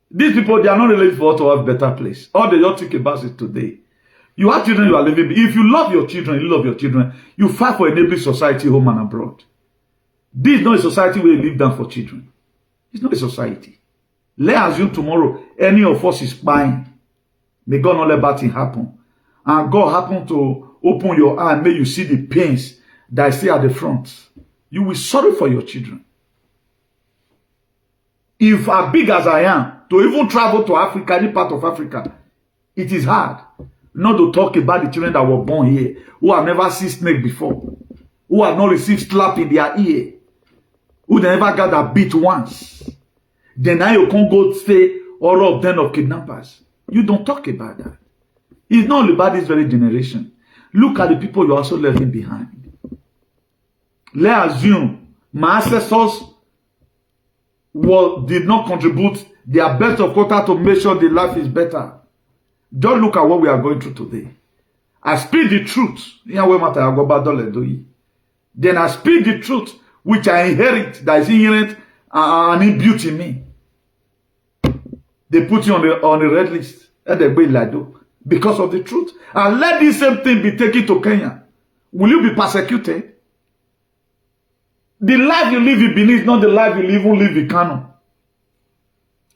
These people, they are not really for to have a better place. All they just think about is today. You have children you are living. If you love your children, you love your children, you fight for enabling society, home and abroad. This is not a society where you live down for children. It's not a society. Let's assume tomorrow any of us is buying. May God not let bad thing happen. And God happen to open your eye and make you see the pains that I see at the front. You will sorry for your children. If as big as I am, to even travel to Africa, any part of Africa, it is hard. Not to talk about the children that were born here, who have never seen snake before, who have not received slap in their ear, who never got a beat once. Then now you can't go say all of them of kidnappers. You don't talk about that. It's not only about this very generation. Look at the people you're also leaving behind. Let's assume my ancestors did not contribute their best of quarter to make sure the life is better. Don't look at what we are going through today. I speak the truth. Then I speak the truth which I inherit, that is inherent and imbued in me. They put you on the red list. Because of the truth. And let this same thing be taken to Kenya. Will you be persecuted? The life you live in Benin is not the life you live in Kano.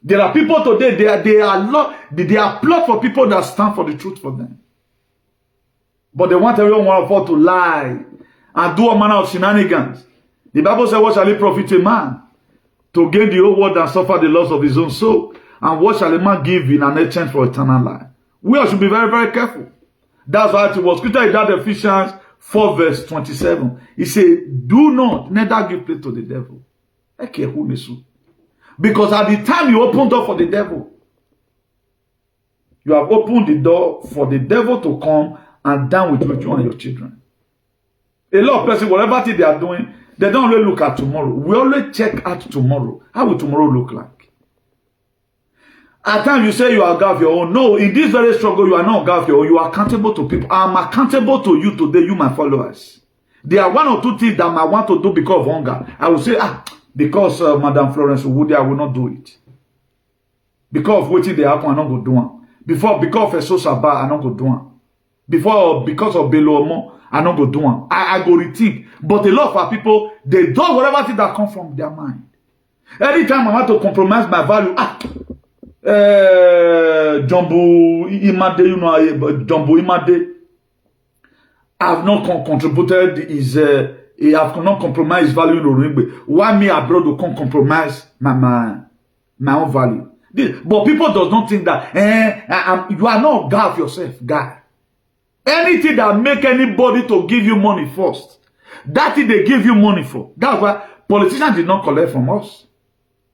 There are people today, they are plot for people that stand for the truth for them. But they want everyone to lie and do a manner of shenanigans. The Bible says, what shall it profit a man to gain the whole world and suffer the loss of his own soul? And what shall a man give in an exchange for eternal life? We all should be very, very careful. That's why it was scripture in that Ephesians 4 verse 27. He said, do not neither give place to the devil. Because at the time you opened door for the devil, you have opened the door for the devil to come and down with you and your children. A lot of persons, whatever thing they are doing, they don't really look at tomorrow. We always check out tomorrow. How will tomorrow look like? At times you say you are God of your own. No, in this very struggle, you are not God of your own. You are accountable to people. I am accountable to you today, you my followers. There are one or two things that I might want to do because of hunger. I will say, because Madam Florence Woody, I will not do it. Because of waiting they happen, I not go do it. Because of a social bar, I not go do it. Because of Belomo, I not go do it. I go rethink. But a lot of our people, they do whatever thing that come from their mind. Anytime I want to compromise my value, Jumbo Imade, Jumbo Imade, I have not contributed his, I have not compromised value in Orimbe. Why me abroad to compromise my own value? But people does not think that you are not God of yourself, God. Anything that make anybody to give you money first, that thing they give you money for. That's why politicians did not collect from us.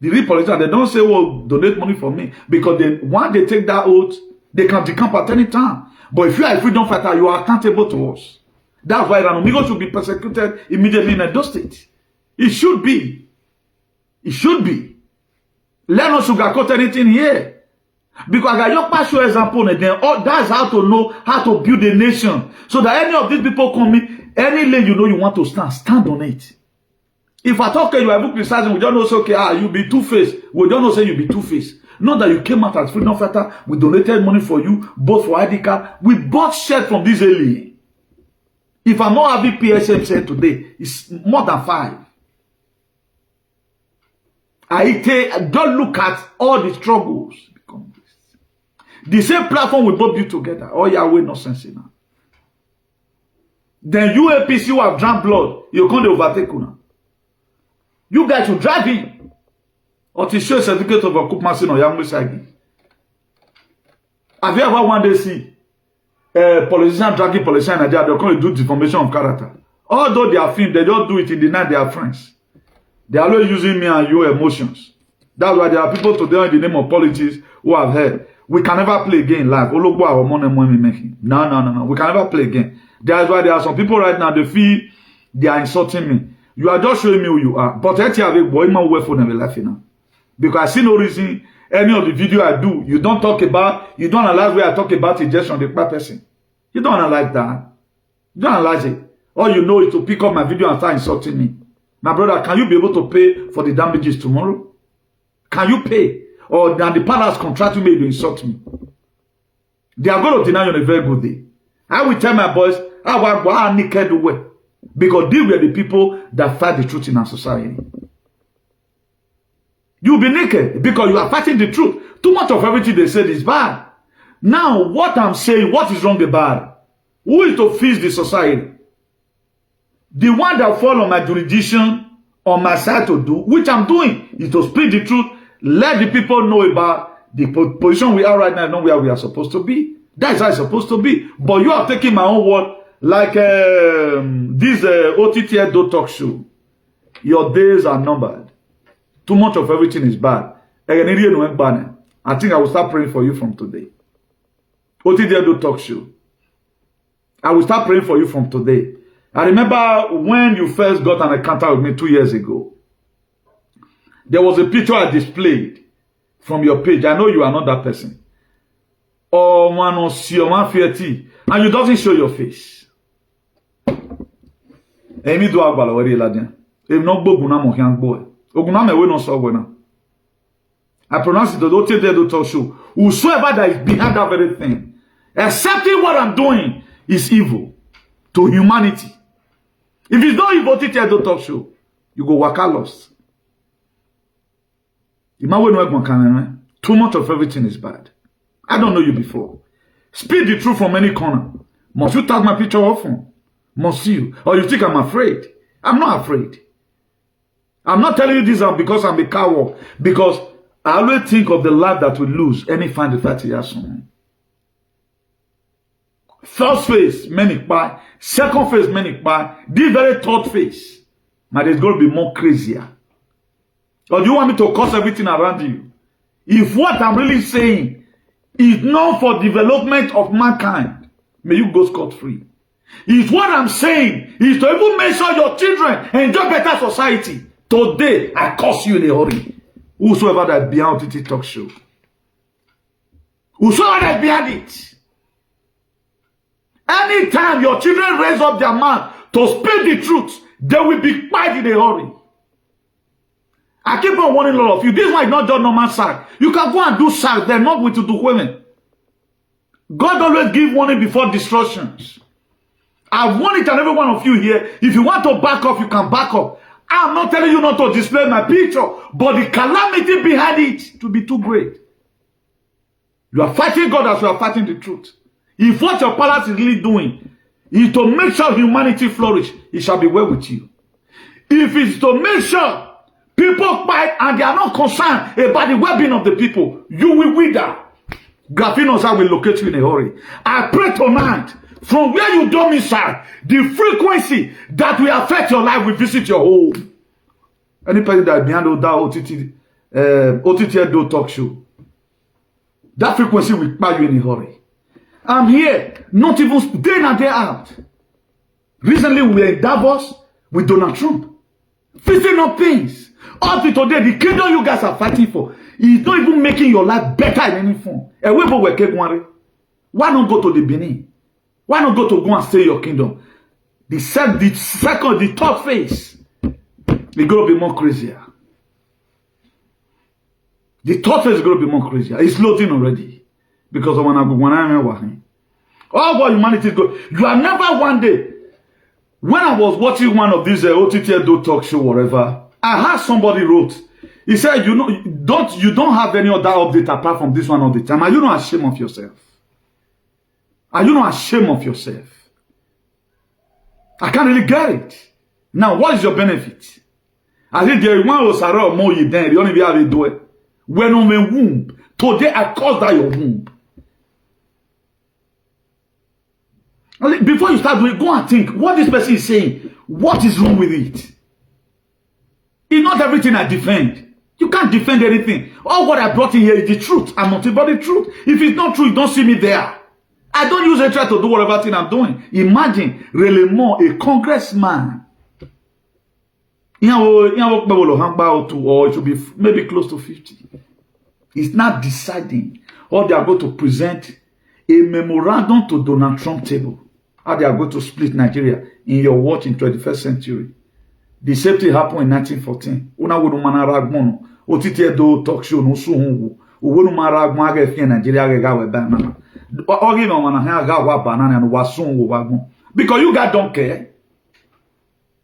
The real politicians, they don't say, well, donate money for me. Because once they take that oath, they can decamp at any time. But if you are a freedom fighter, you are accountable to us. That's why Ranomigo should be persecuted immediately in Edo State. It should be. It should be. Let us sugarcoat anything here. Because I got your example, and then that's how to know how to build a nation. So that any of these people come in, Any lane you know you want to stand, stand on it. If I talk you are even criticizing, we don't know say, okay, you be two-faced. We don't know say you be two-faced. Not that you came out as freedom fighter, we donated money for you, both for ID card. We bought shirt from this alien. If I'm not having PSM said today, it's more than 5. Don't look at all the struggles. The same platform we both build together. Oh, Yahweh, no sense in that. Then you APC who have drank blood, you can't overtake now. You guys should drive in. Or to show a certificate of occupancy on Yahweh Sagi. Have you ever one day see a politician dragging politician in Nigeria? They're going to do deformation of character. Although they are film, they don't do it in the night, they are friends. They are always using me and your emotions. That's why there are people today in the name of politics who have heard. We can never play again live. No. We can never play again. That's why there are some people right now, they feel they are insulting me. You are just showing me who you are. But I have a boy, my way for never laughing now. Because I see no reason any of the video I do, you don't analyze where I talk about injection the bad person. You don't analyze that. You don't analyze it. All you know is to pick up my video and start insulting me. My brother, can you be able to pay for the damages tomorrow? Can you pay? Or now the PALAC contracting me to insult me? They are going to deny you on a very good day. I will tell my boys, I naked away. Because these were the people that fight the truth in our society. You'll be naked because you are fighting the truth. Too much of everything they said is bad. Now, what I'm saying, what is wrong about it? Who is to fix the society? The one that fall on my jurisdiction, on my side to do, which I'm doing, is to speak the truth, let the people know about the position we are right now, know where we are supposed to be. That is how it's supposed to be. But you are taking my own word, like this OTT talk show. Your days are numbered. Too much of everything is bad. I think I will start praying for you from today. OTT talk show. I will start praying for you from today. I remember when you first got an encounter with me 2 years ago. There was a picture I displayed from your page. I know you are not that person. Oh, man, oh, see, oh, man, fearty. And you doesn't show your face. Emi do agbala wari ladin. If not boguna mo hyang boy. Oguna me we no so now. I pronounce it the OTT talk show. Whosoever that is behind that very thing, accepting what I'm doing is evil to humanity. If it's not evil, OTT talk show, you go waka lost. Too much of everything is bad. I don't know you before. Speak the truth from any corner. Must you tag my picture often? Must you? Or you think I'm afraid? I'm not afraid. I'm not telling you this because I'm a coward. Because I always think of the life that we lose any find the 30 years from. First phase, many buy. Second phase, many buy. This very third phase, man, it's going to be more crazier. Or do you want me to curse everything around you? If what I'm really saying is not for development of mankind, may you go scot-free. If what I'm saying is to even make sure your children enjoy better society, today I curse you in a hurry. Whosoever that behind the talk show. Whosoever that behind it. Anytime your children raise up their mouth to speak the truth, they will be quiet in a hurry. I keep on warning all of you. This one is not just normal sack. You can go and do sack. They're not going to do women. God always gives warning before destructions. I've warned each and every one of you here. If you want to back up, you can back up. I'm not telling you not to display my picture, but the calamity behind it to be too great. You are fighting God as you are fighting the truth. If what your palace is really doing is to make sure humanity flourish, it shall be well with you. If it's to make sure people fight and they are not concerned about the well-being of the people, you will wither. Grafinosa will locate you in a hurry. I pray tonight, from where you don't inside, the frequency that will affect your life will visit your home. Any person that behind that OTT talk show, that frequency will buy you in a hurry. I'm here, not even day in and day out. Recently, we were in Davos with Donald Trump, facing no pains. Up to today, the kingdom you guys are fighting for is not even making your life better in any form. Why not go to the Benin? Why not go and stay your kingdom? The third phase, it's going to be more crazier. The third phase is going to be more crazier. It's loading already. Because of when I'm all what humanity is going. You are never one day. When I was watching one of these OTT talk show, whatever, I heard somebody wrote. He said, you don't have any other update apart from this one all the time. Are you not ashamed of yourself? Are you not ashamed of yourself? I can't really get it. Now, what is your benefit? I think there is one who said, "Oh, more you then you only be able to do it." When on my womb, today I caused that your womb. Before you start doing, go and think what this person is saying. What is wrong with it? It's not everything I defend. You can't defend anything. All what I brought in here is the truth. I'm not about the truth. If it's not true, you don't see me there. I don't use it to do whatever thing I'm doing. Imagine, really more, a congressman. Or it should be maybe close to 50. It's not deciding. Or they are going to present a memorandum to Donald Trump table. How they are going to split Nigeria in your watch in 21st century. The same thing happened in 1914. Una would manaragmono. Otite do talk show no suhungu. Uwonu maragmo aga fi Nigeria ga we banana. Ogi no mana ha ga wa banana no wasungu wagmo. Because you guys don't care.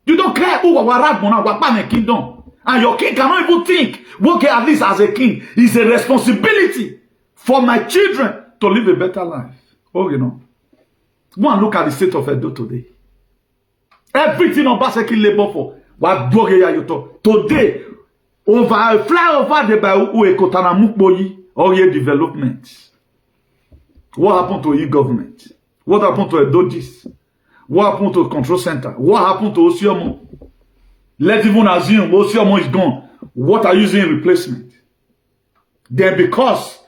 You don't care who waragmo na wa pa kingdom. And your king cannot even think. Work at least as a king is a responsibility for my children to live a better life. Oh, you know. Go and look at the state of Edo today. Everything on Baseki labor for. What today, over fly over the by Ekotana Mukboyi or your development. What happened to e-government? What happened to Edodis? What happened to control center? What happened to OSEOBA? Let's even assume OSEOBA is gone. What are you using in replacement? Then because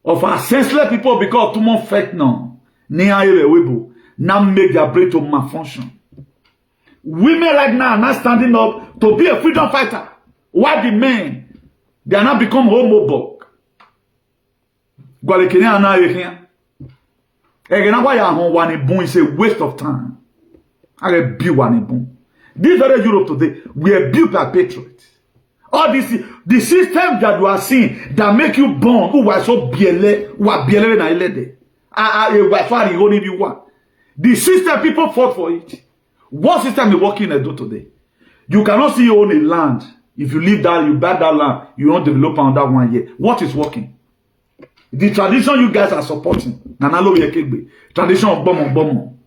of our senseless people, because of too much fake now, now make their brain to malfunction. Women right now are not standing up to be a freedom fighter. Why the men? They are not become HOMOBORG. It's a waste of time. This very Europe today, we are built by patriots. All this, the system that you are seeing that make you born, who was so biele, who are biele na ilede. The system people fought for it. What system is working in Edo today? You cannot see you own a land. If you live that, you buy that land, you won't develop on that 1 year. What is working? The tradition you guys are supporting. Tradition of bomb.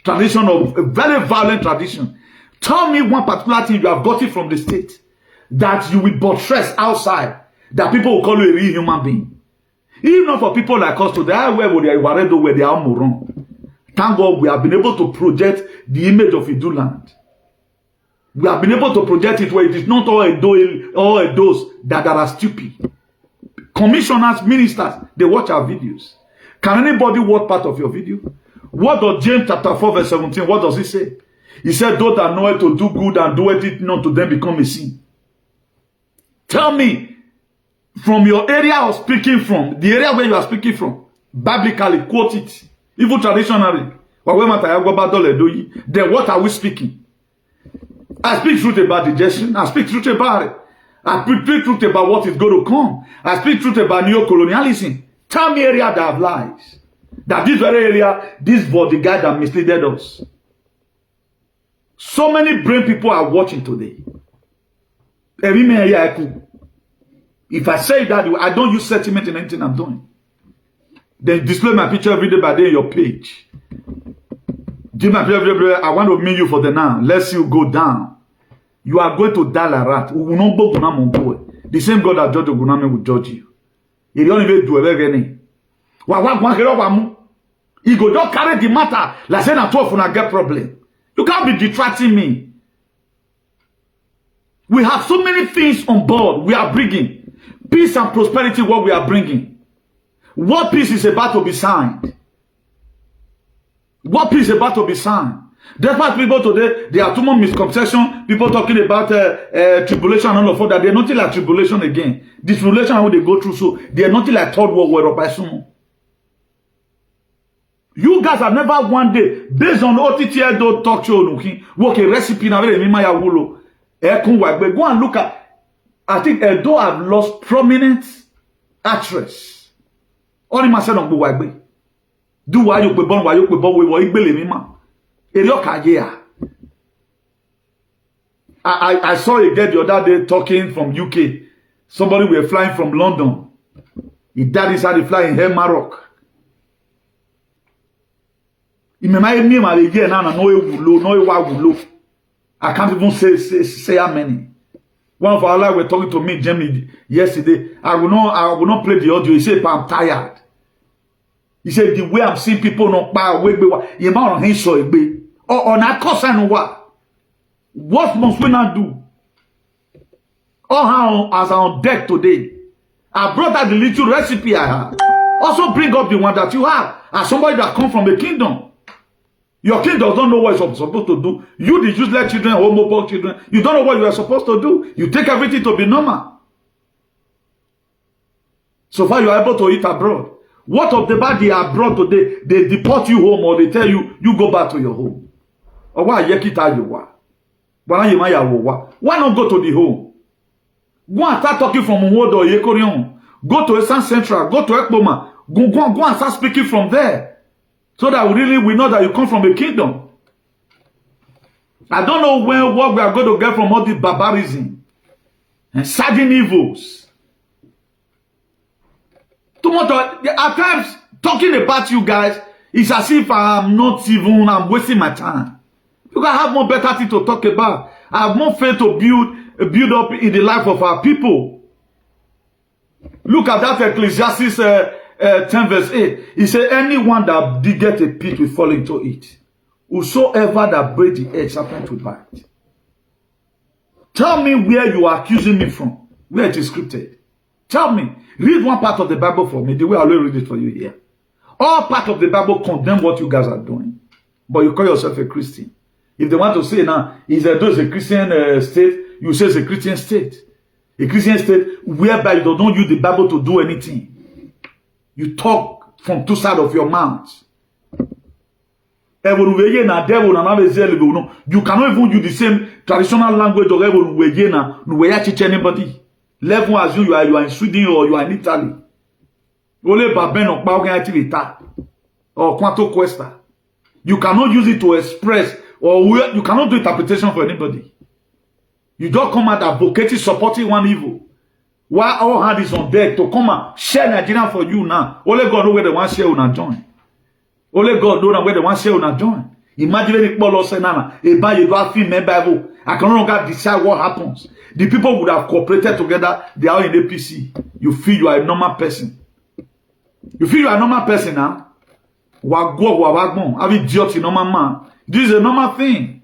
Tradition of a very violent tradition. Tell me one particular thing you have got it from the state that you will buttress outside, that people will call you a real human being. Even for people like us today, where they are more wrong. Thank God we have been able to project the image of Idu land. We have been able to project it where it is not all those that are stupid. Commissioners, ministers, they watch our videos. Can anybody watch part of your video? What does James chapter 4 verse 17, what does he say? He said, those that know it to do good and do it not to them become a sin. Tell me, from your area of speaking from, the area where you are speaking from, biblically, quote it. Even traditionally, then what are we speaking? I speak truth about digestion. I speak truth about it. I speak truth about what is going to come. I speak truth about neo-colonialism. Tell me area that have lies. That this very area, this was the guy that misled us. So many brain people are watching today. If I say that, I don't use sentiment in anything I'm doing. Then display my picture every day by day on your page. Give my picture, I want to meet you for the now. Let's you go down. You are going to die like rat. The same God that judged Oguname will judge you. He don't even do everything. He go just carry the matter. Like saying at 12 when I get problem. You can't be detracting me. We have so many things on board we are bringing. Peace and prosperity, what we are bringing. What peace is about to be signed? What peace is about to be signed? That's why people today, there are too much misconception. People talking about tribulation and all of that. They're nothing like tribulation again. This tribulation, how they go through, so they're nothing like third world war by soon. You guys have never one day, based on OTT talk show, work a recipe now. Go and look at. I think Edo have lost prominent actress. Only my son on Buwagbe. Do why you born, why you born, we were igbele mima. I saw a girl the other day talking from UK. Somebody were flying from London. He died inside the flying here, Maroc. I can't even say how many. One of our lives were talking to me, Germany, yesterday. I will not play the audio. He said, I'm tired. He said, the way I'm seeing people not buy away, you might on his soil be. Or on that course and what must we not do? All how as on deck today. I brought out the little recipe I have. Also bring up the one that you have. As somebody that come from the kingdom. Your kid does not know what you're supposed to do. You, the useless children, HOMOBORG children, you don't know what you are supposed to do. You take everything to be normal. So far you are able to eat abroad. What of the body abroad today? They deport you home or they tell you, you go back to your home. Or why yekita you wa? Why not go to the home? Go and start talking from Mwodo or Yekorion. Go to Eastern Central. Go to Ekboma. Go and start speaking from there. So that we know that you come from a kingdom. I don't know what we are going to get from all this barbarism and sudden evils. Too much at times talking about you guys is as if I'm wasting my time. Because I have more better things to talk about. I have more faith to build up in the life of our people. Look at that Ecclesiastes 10 verse 8. He said, anyone that diggeth a pit will fall into it. Whosoever that break the edge, serpent will bite. Tell me where you are accusing me from. Where it is scripted. Tell me. Read one part of the Bible for me. The way I will read it for you here. All part of the Bible condemn what you guys are doing. But you call yourself a Christian. If they want to say now, is a Christian state, you say it's a Christian state. A Christian state whereby you don't use the Bible to do anything. You talk from two sides of your mouth. You cannot even use the same traditional language of anybody. Level as you are in Sweden or you are in Italy. You cannot use it to express or you cannot do interpretation for anybody. You don't come out advocating, supporting one evil. While all hand is on deck to come and share Nigeria for you now. Only God knows where they want to share or join. Only God knows where they want to share or join. Imagine if people say, Nana, you don't feel my Bible. I can no longer decide what happens. The people would have cooperated together. They are in APC. You feel you are a normal person. You feel you are a normal person now. Have idiot in normal man. This is a normal thing.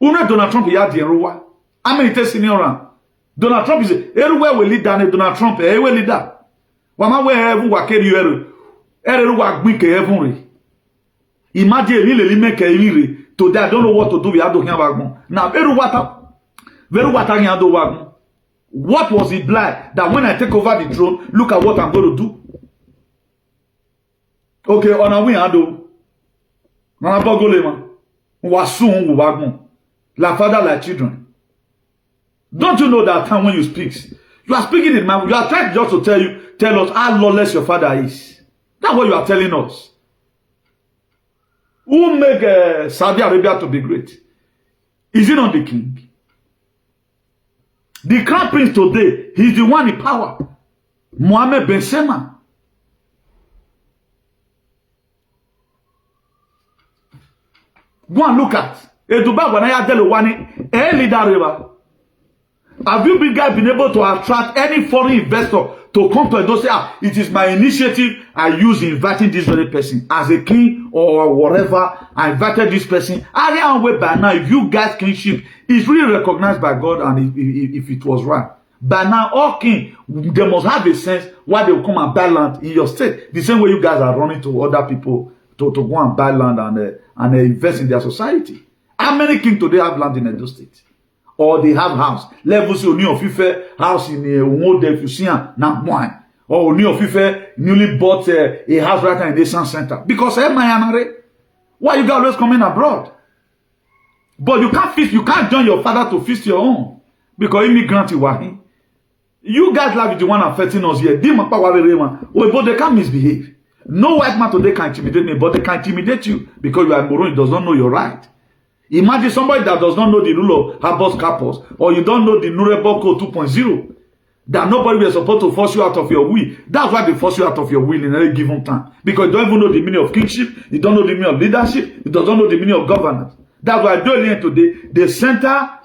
Donald Trump here the Eruwa. How many tests in your Donald Trump is everywhere we lead down Donald Trump. Everywhere leader. Wama wherever we carry you. Everywhere we can heaven. Imagine really make a really today. I don't know what to do. We have to hear now. Very water. What was it like that when I take over the throne? Look at what I'm going to do. Okay, on a win, I do. La father like children. Don't you know that time when you speak, you are speaking in man, you are trying just to tell us how lawless your father is. That's what you are telling us. Who make Saudi Arabia to be great? Is it not the king? The crown prince today, he's the one in power. Mohammed Ben Salman. Go and look at. Have you been able to attract any foreign investor to come to Edo say, it is my initiative I use inviting this very person as a king or whatever. I invited this person. I am way by now. If you guys kingship is really recognized by God and if it was right. By now, all king, they must have a sense why they will come and buy land in your state. The same way you guys are running to other people to go and buy land and invest in their society. How many kings today have land in Edo State? Or they have house. Levels of New Fife house in Onode Fusian, now one. or Oni of Ife newly bought a house right now in the Sun Center. Because why you guys always coming abroad? But you can't join your father to feast your own. Because immigrant you are. You guys like the one affecting us here. But they can't misbehave. No white man today can intimidate me, but they can intimidate you because you are Moron, does not know your right. Imagine somebody that does not know the rule of Habos Capos, or you don't know the Nuremberg Code 2.0, that nobody was supposed to force you out of your will. That's why they force you out of your will in any given time. Because you don't even know the meaning of kingship, you don't know the meaning of leadership, you don't know the meaning of governance. That's why during today, they center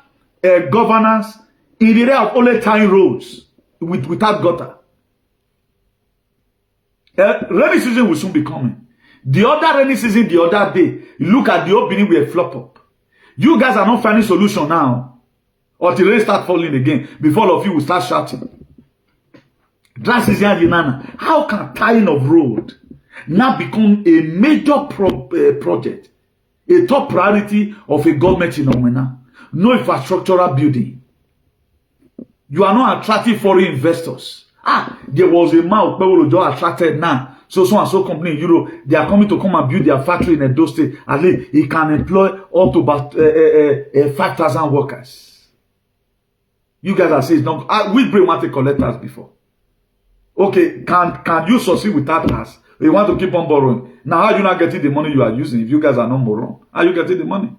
governance in the area of only tying roads without gutter. Rainy season will soon be coming. The other rainy season, the other day, look at the opening with a flop up. You guys are not finding solution now. Until rain start falling again. Before all of you will start shouting. Dry season, how can tying of road now become a major project? A top priority of a government in Omena? No infrastructural building. You are not attracting foreign investors. There was a man who just attracted now. So and so company in Europe, they are coming to come and build their factory in Edo State. At least he can employ up to about 5,000 workers. You guys are saying, no, we bring one to collect us before. Okay, can you succeed without us? You want to keep on borrowing. Now, how are you not getting the money you are using if you guys are not moron? How are you getting the money?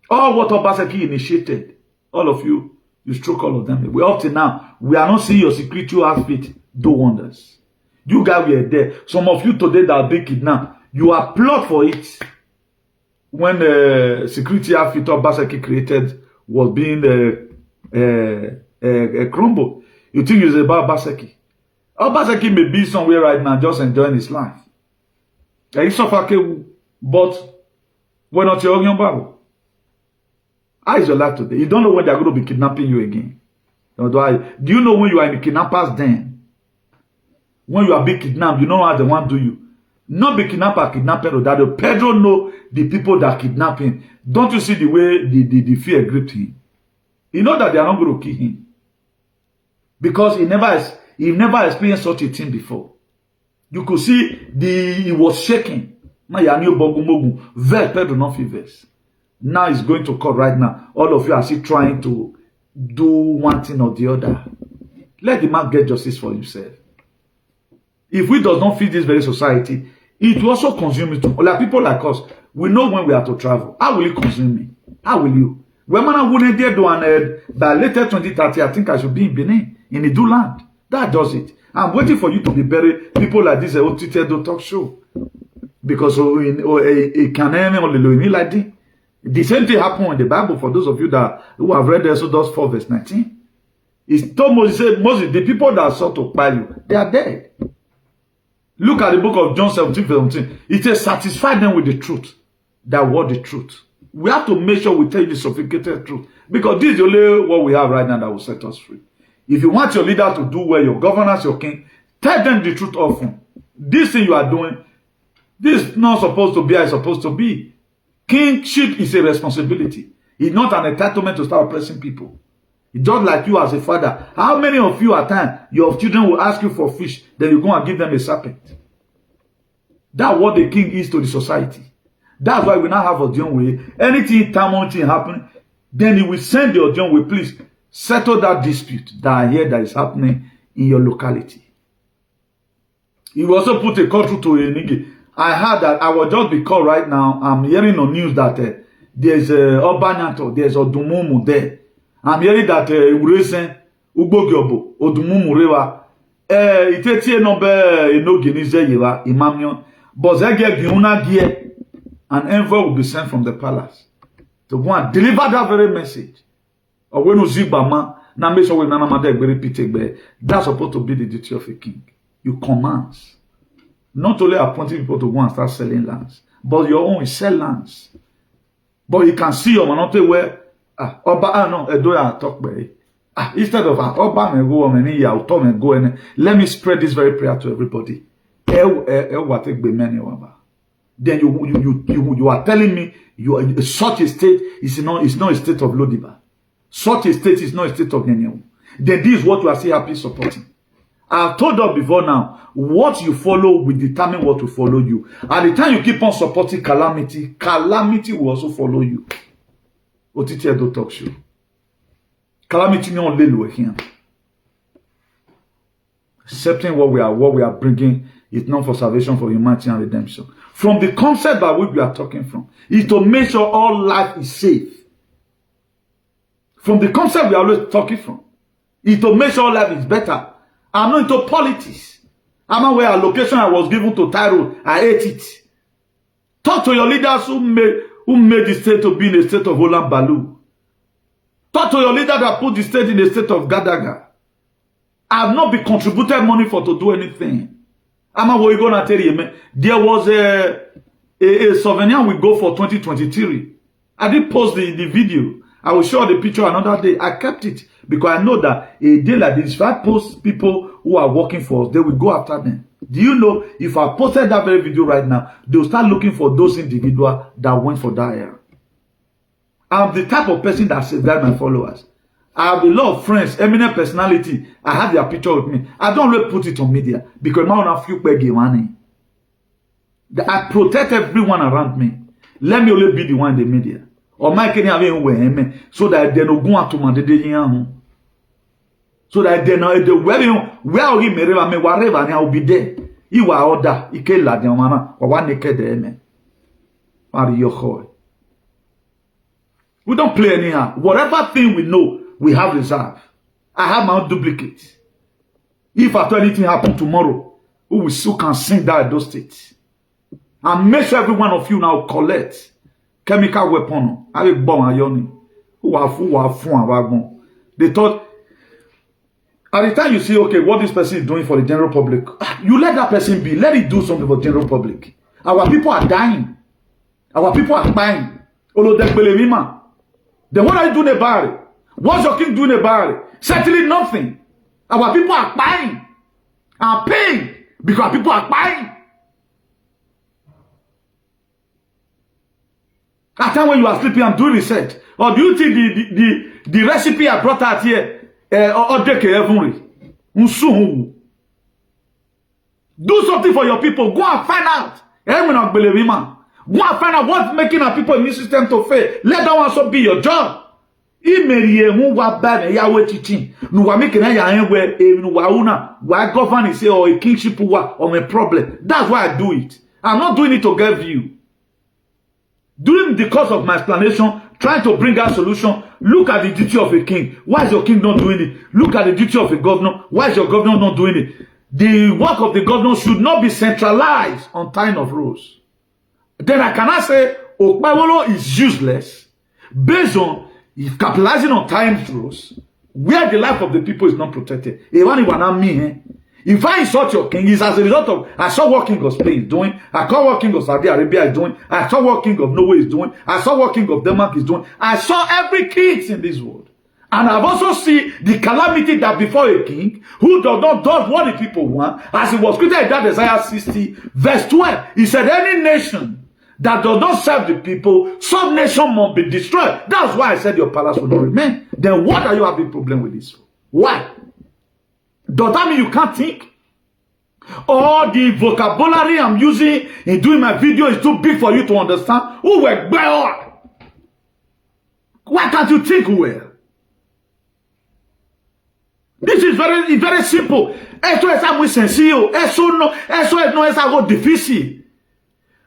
All what Obaseki initiated, all of you, you stroke all of them. We up to now, we are not seeing your security outfit do wonders. You guys were there. Some of you today that are being kidnapped, you applaud for it. When the security outfit Obaseki created was being crumbled. You think it's about Obaseki? Obaseki may be somewhere right now just enjoying his life. But we're not your young Bible. How is your life today? You don't know when they're going to be kidnapping you again. Do you know when you are in the kidnappers' den? When you are being kidnapped, you know how they want to do you. Not be kidnapper, kidnapping, that Pedro know the people that kidnap him. Don't you see the way the fear gripped him? You know that they are not going to kill him. Because he never experienced such a thing before. You could see he was shaking. Pedro not fevers. Now it's going to court right now. All of you are still trying to do one thing or the other. Let the man get justice for himself. If we does not feed this very society, it will also consume it too. Like people like us, we know when we are to travel. How will it consume me? How will you? When I wouldn't dare do an by later 2030, I think I should be in Benin, in the do land. That does it. I'm waiting for you to be buried. People like this, OTT talk show. Because it can only like this. The same thing happened in the Bible for those of you who have read Exodus 4 verse 19. It's told Moses, the people that sought to buy you, they are dead. Look at the book of John 17 verse 17. It says, satisfy them with the truth. That what the truth. We have to make sure we tell you the sophisticated truth. Because this is only what we have right now that will set us free. If you want your leader to do well, your governors, your king, tell them the truth often. This thing you are doing, this is not supposed to be as it's supposed to be. Kingship is a responsibility. It's not an entitlement to start oppressing people. It's just like you as a father. How many of you at times, your children will ask you for fish, then you go and give them a serpent? That's what the king is to the society. That's why we now have a John way. Anything happening, then he will send your John way, please settle that dispute that I hear that is happening in your locality. He will also put a call through to a nigga. I heard that I will just be called right now. I'm hearing on news that there's Obanato, there's Odumumu there. I'm hearing that Uresen, Ugbogobo, Odumumu Rewa, Itetie Nobe, Enogenize Yewa, Imamion, but an envoy will be sent from the palace to go and deliver that very message. Or when Uzibama, now make sure we that's supposed to be the duty of a king. You command. Not only appointing people to go and start selling lands, but your own is sell lands. But you can see your manote where instead of let me spread this very prayer to everybody. Then you are telling me such a state is not a state of Lodiba. Such a state is not a state of Nyanyawu. Then this is what you are still happy supporting. I've told us before now, what you follow will determine what will follow you. At the time you keep on supporting calamity, calamity will also follow you. Otiti Edo talk show. Calamity no lelu here. Accepting what we are bringing is not for salvation, for humanity and redemption. From the concept by which we are talking from, is to make sure all life is safe. From the concept we are always talking from, is to make sure life is better. I'm not into politics. I'm not where a location I was given to Tyrone. I ate it. Talk to your leaders who made the state to be in a state of Holland Balu. Talk to your leader that put the state in a state of Gadaga. I have not been contributed money for to do anything. I'm not going to tell you, man. There was a souvenir we go for 2023. I did post the video. I will show the picture another day. I kept it because I know that a day like this, if I post people who are working for us, they will go after them. Do you know, if I posted that very video right now, they will start looking for those individuals that went for that year. I'm the type of person that safeguards my followers. I have a lot of friends, eminent personality. I have their picture with me. I don't really put it on media because I want to feel big money. I protect everyone around me. Let me only be the one in the media. Or my can have so that they no go to my so that they know the where he may wherever and I will be there. You are order, Ikela de Mana, or one naked amen. We don't play anyhow. Whatever thing we know, we have reserve. I have my own duplicate. If at all anything happen tomorrow, who can sing that at those states. And make sure every one of you now collect chemical weapon. I bomb ayoni. Who are fun. They thought at the time you see, okay, what this person is doing for the general public, you let that person be. Let it do something for the general public. Our people are dying. Our people are dying. Then what are you doing about it? What's your king doing about it? Certainly nothing. Our people are dying. Are paying because people are dying. At time when you are sleeping and doing research, or do you think the recipe I brought out here, do something for your people. Go and find out. Go and find out what's making our people in this system to fail. Let that also be your job. Government say or a kingship or a problem. That's why I do it. I'm not doing it to get view. During the course of my explanation, trying to bring out solution, look at the duty of a king. Why is your king not doing it? Look at the duty of a governor. Why is your governor not doing it? The work of the governor should not be centralized on tying of rules. Then I cannot say Okpawolo is useless based on if capitalizing on time rules where the life of the people is not protected. If I insult your king, it's as a result of I saw what King of Spain is doing, I saw what King of Saudi Arabia is doing, I saw what King of Norway is doing, I saw what King of Denmark is doing, I saw every king in this world. And I've also seen the calamity that before a king who does not do what the people want, as it was quoted in that Isaiah 60, verse 12. He said, any nation that does not serve the people, some nation must be destroyed. That's why I said your palace will not remain. Then what are you having problem with this? Why? Does that mean you can't think? Or the vocabulary I'm using in doing my video is too big for you to understand? Why can't you think well? This is very simple. Esto es muy sencillo. Eso no es algo difícil.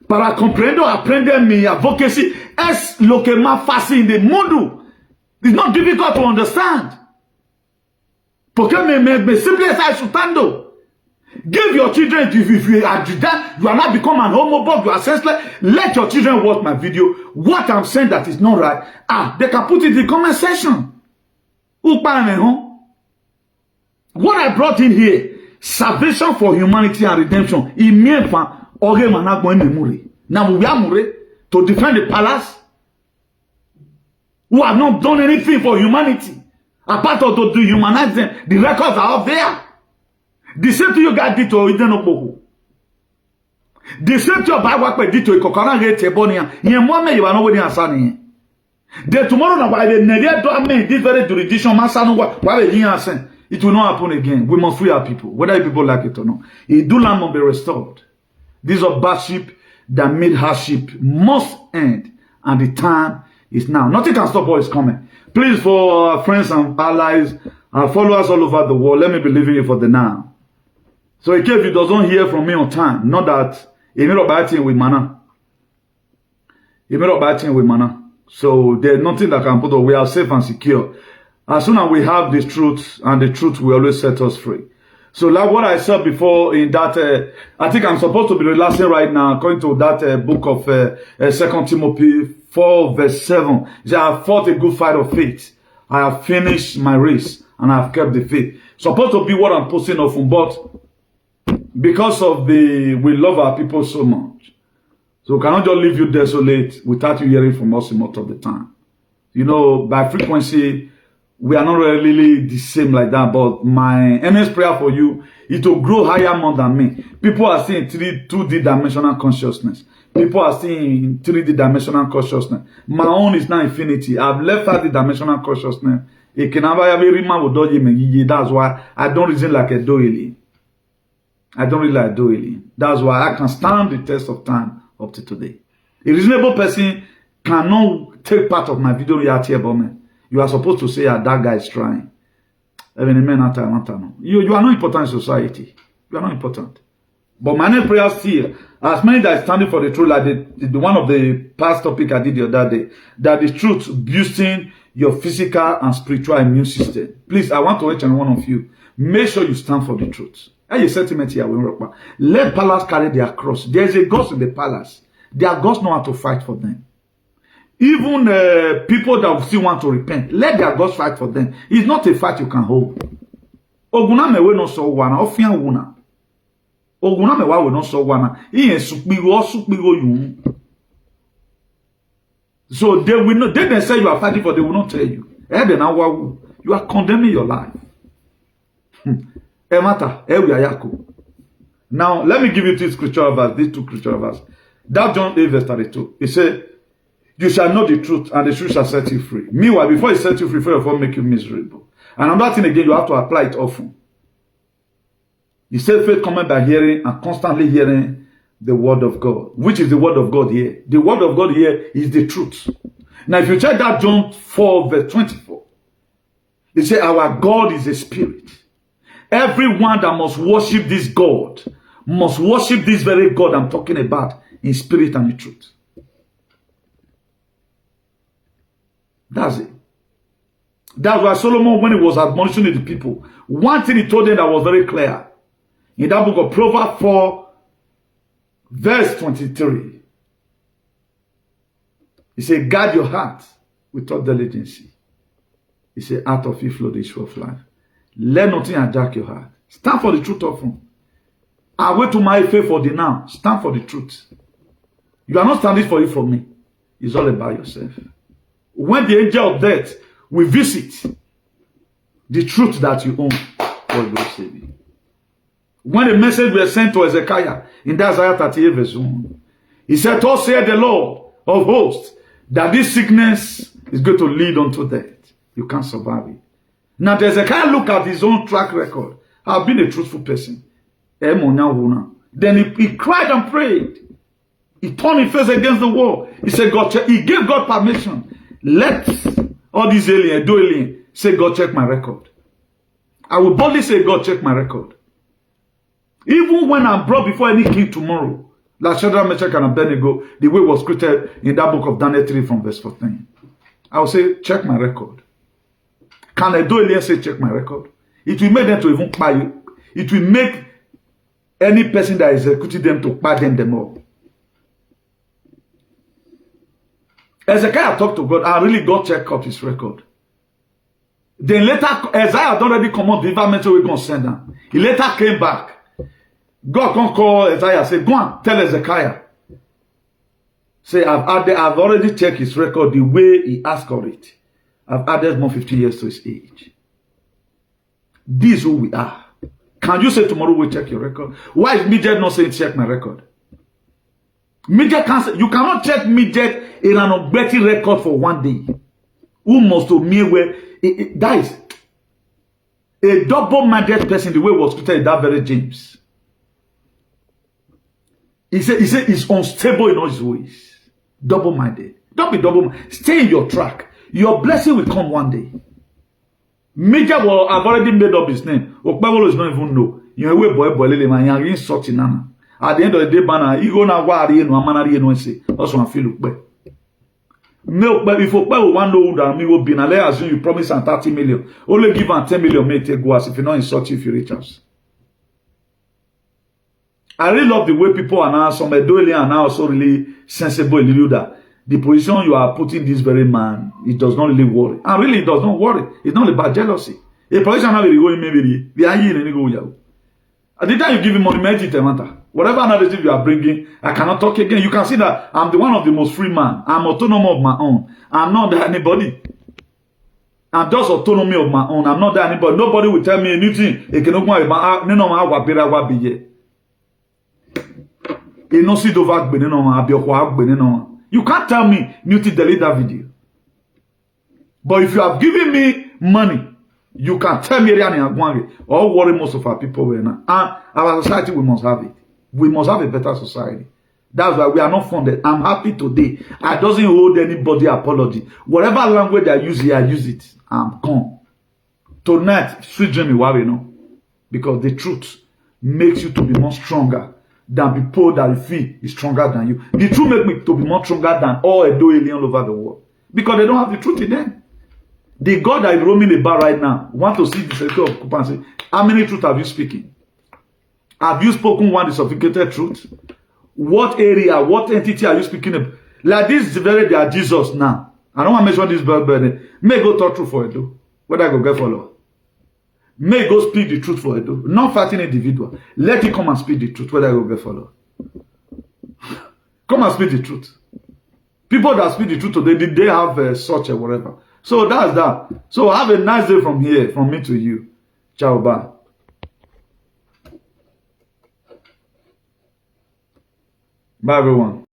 Para comprender, aprender mi advocacy es lo que más fácil en el mundo. It's not difficult to understand. Porque me simply está insultando. Give your children, if you are that, you are not become an homoborg, you are senseless. Let your children watch my video. What I'm saying that is not right, they can put it in the comment section. What I brought in here, salvation for humanity and redemption. Now we are to defend the palace, who have not done anything for humanity. Apart of to dehumanize them, the records are up there. The same thing you guys did to Idenobohu. The same thing Bible did to Kokana Tebonia. Yemwame, you are not waiting answering. The tomorrow, now, why they never do this very jurisdiction, Massano, why they didn't answer. It will not happen again. We must free our people, whether people like it or not. Idulam must be restored. These are bad sheep that made hardship must end, and the time is now. Nothing can stop what is coming. Please, for our friends and allies and followers all over the world, let me be leaving you for the now. So in case you doesn't hear from me on time, not that with manner. With manner. So there's nothing that can put us. We are safe and secure. As soon as we have the truth, and the truth will always set us free. So like what I said before in that, I think I'm supposed to be relaxing right now, according to that book of 2 Timothy 4 verse 7. It says, I have fought a good fight of faith. I have finished my race, and I have kept the faith. Supposed to be what I'm posting often, but because of we love our people so much. So we cannot just leave you desolate without you hearing from us most of the time. You know, by frequency, we are not really the same like that, but my earnest prayer for you is to grow higher more than me. People are seeing 2D dimensional consciousness. People are seeing 3D dimensional consciousness. My own is now infinity. I've left out the dimensional consciousness. That's why I don't reason like a doily. I don't really like doily. That's why I can stand the test of time up to today. A reasonable person cannot take part of my video reality about me. You are supposed to say that guy is trying. You are not important in society. You are not important. But my name prayer still, as many that are standing for the truth, like the one of the past topic I did the other day, that the truth boosting your physical and spiritual immune system. Please, I want to each and one of you, make sure you stand for the truth. And sentiment here, let palace carry their cross. There is a ghost in the palace. Their gods know how to fight for them. Even people that still want to repent, let their gods fight for them. It's not a fight you can hold. Oguna mewe no so wana, ofia wuna. Oguna mewa we no so wana. Iye sukbigo you. So they will not. They say you are fighting for. They will not tell you. You are condemning your life. Now let me give you this scripture verse. These two scripture verses. That John 8 verse 32. It said, you shall know the truth, and the truth shall set you free. Meanwhile, before it sets you free, first of all, make you miserable. And another thing again, you have to apply it often. You say faith coming by hearing, and constantly hearing the word of God. Which is the word of God here? The word of God here is the truth. Now, if you check that John 4 verse 24, it says, our God is a spirit. Everyone that must worship this God must worship this very God I'm talking about in spirit and in truth. That's it. That's why Solomon, when he was admonishing the people, one thing he told them that was very clear. In that book of Proverbs 4, verse 23. He said, guard your heart with all diligence. He said, out of it flow the issue of life. Let nothing hijack your heart. Stand for the truth often. I wait to my faith for the now. Stand for the truth. You are not standing for it from me. It's all about yourself. When the angel of death will visit, the truth that you own, God will save you. When the message was sent to Ezekiel in Isaiah 38 verse 1, he said, thus saith the Lord of hosts, that this sickness is going to lead unto death. You can't survive it. Now, Ezekiel looked at his own track record. I've been a truthful person. Then he cried and prayed. He turned his face against the wall. He said, God, he gave God permission. Let all these aliens, say, God, check my record. I will boldly say, God, check my record. Even when I'm brought before any king tomorrow, like Shadrach, Meshach, and Abednego, the way was created in that book of Daniel 3 from verse 14. I will say, check my record. Can a do alien say, check my record? It will make them to even buy you. It will make any person that is executing them to pardon them all. Ezekiel talked to God, and really God checked up his record. Then later, Isaiah had already come up the information we're going to send them. He later came back. God can call Isaiah, say, go and tell Ezekiel. Say, I've already checked his record the way he asked for it. I've added more 15 years to his age. This is who we are. Can you say tomorrow we'll check your record? Why is Midget not saying check my record? Midget can't say, you cannot check Midget in an objective record for one day. Who must to me where that is. A double-minded person, the way it was treated in that very James. He said he's unstable in all his ways. Double-minded. Don't be double-minded. Stay in your track. Your blessing will come one day. Major will have already made up his name. Okpebolo is not even know. You know, boy, man, you're insulting Nana. At the end of the day, banner, you go now, why are you no manner, no say. That's what I feel. No, but if Okpebolo one know that me will be, now let's assume you promise and 30 million. Only give and 10 million, may take go as if you not insult you if you reach us. I really love the way people are now, some Edoeli are now also really sensible in the that the position you are putting this very man, it does not really worry. And really, it does not worry. It's not about jealousy. A position now will go in maybe the ayi and go yaw. At the time you give him money, it matter. Whatever narrative you are bringing, I cannot talk again. You can see that I'm the one of the most free man. I'm autonomous of my own. I'm not there anybody. I'm just autonomy of my own. I'm not there anybody. Nobody will tell me anything. It can open my no. You can't tell me Newty delete that video. But if you have given me money, you can tell me or worry most of our people right now. And our society, we must have it. We must have a better society. That's why we are not funded. I'm happy today. I doesn't hold anybody apology. Whatever language I use here, I use it. I'm gone. Tonight, sweet dream, you know. Because the truth makes you to be more stronger than people that you feel is stronger than you. The truth makes me to be more stronger than all Edo alien all over the world. Because they don't have the truth in them. The God that is roaming about right now want to see the sector of occupancy. How many truths have you speaking? Have you spoken one sophisticated truth? What area, what entity are you speaking of? Like this is very their Jesus now. I don't want to mention this bird. May go talk truth for Edo. Whether I go get follow. May go speak the truth for Edo. Not fighting individual. Let it come and speak the truth. Whether I go get follow. Come and speak the truth. People that speak the truth today, did they have such a whatever? So that's that. So have a nice day from here, from me to you. Ciao, bye. Bye, everyone.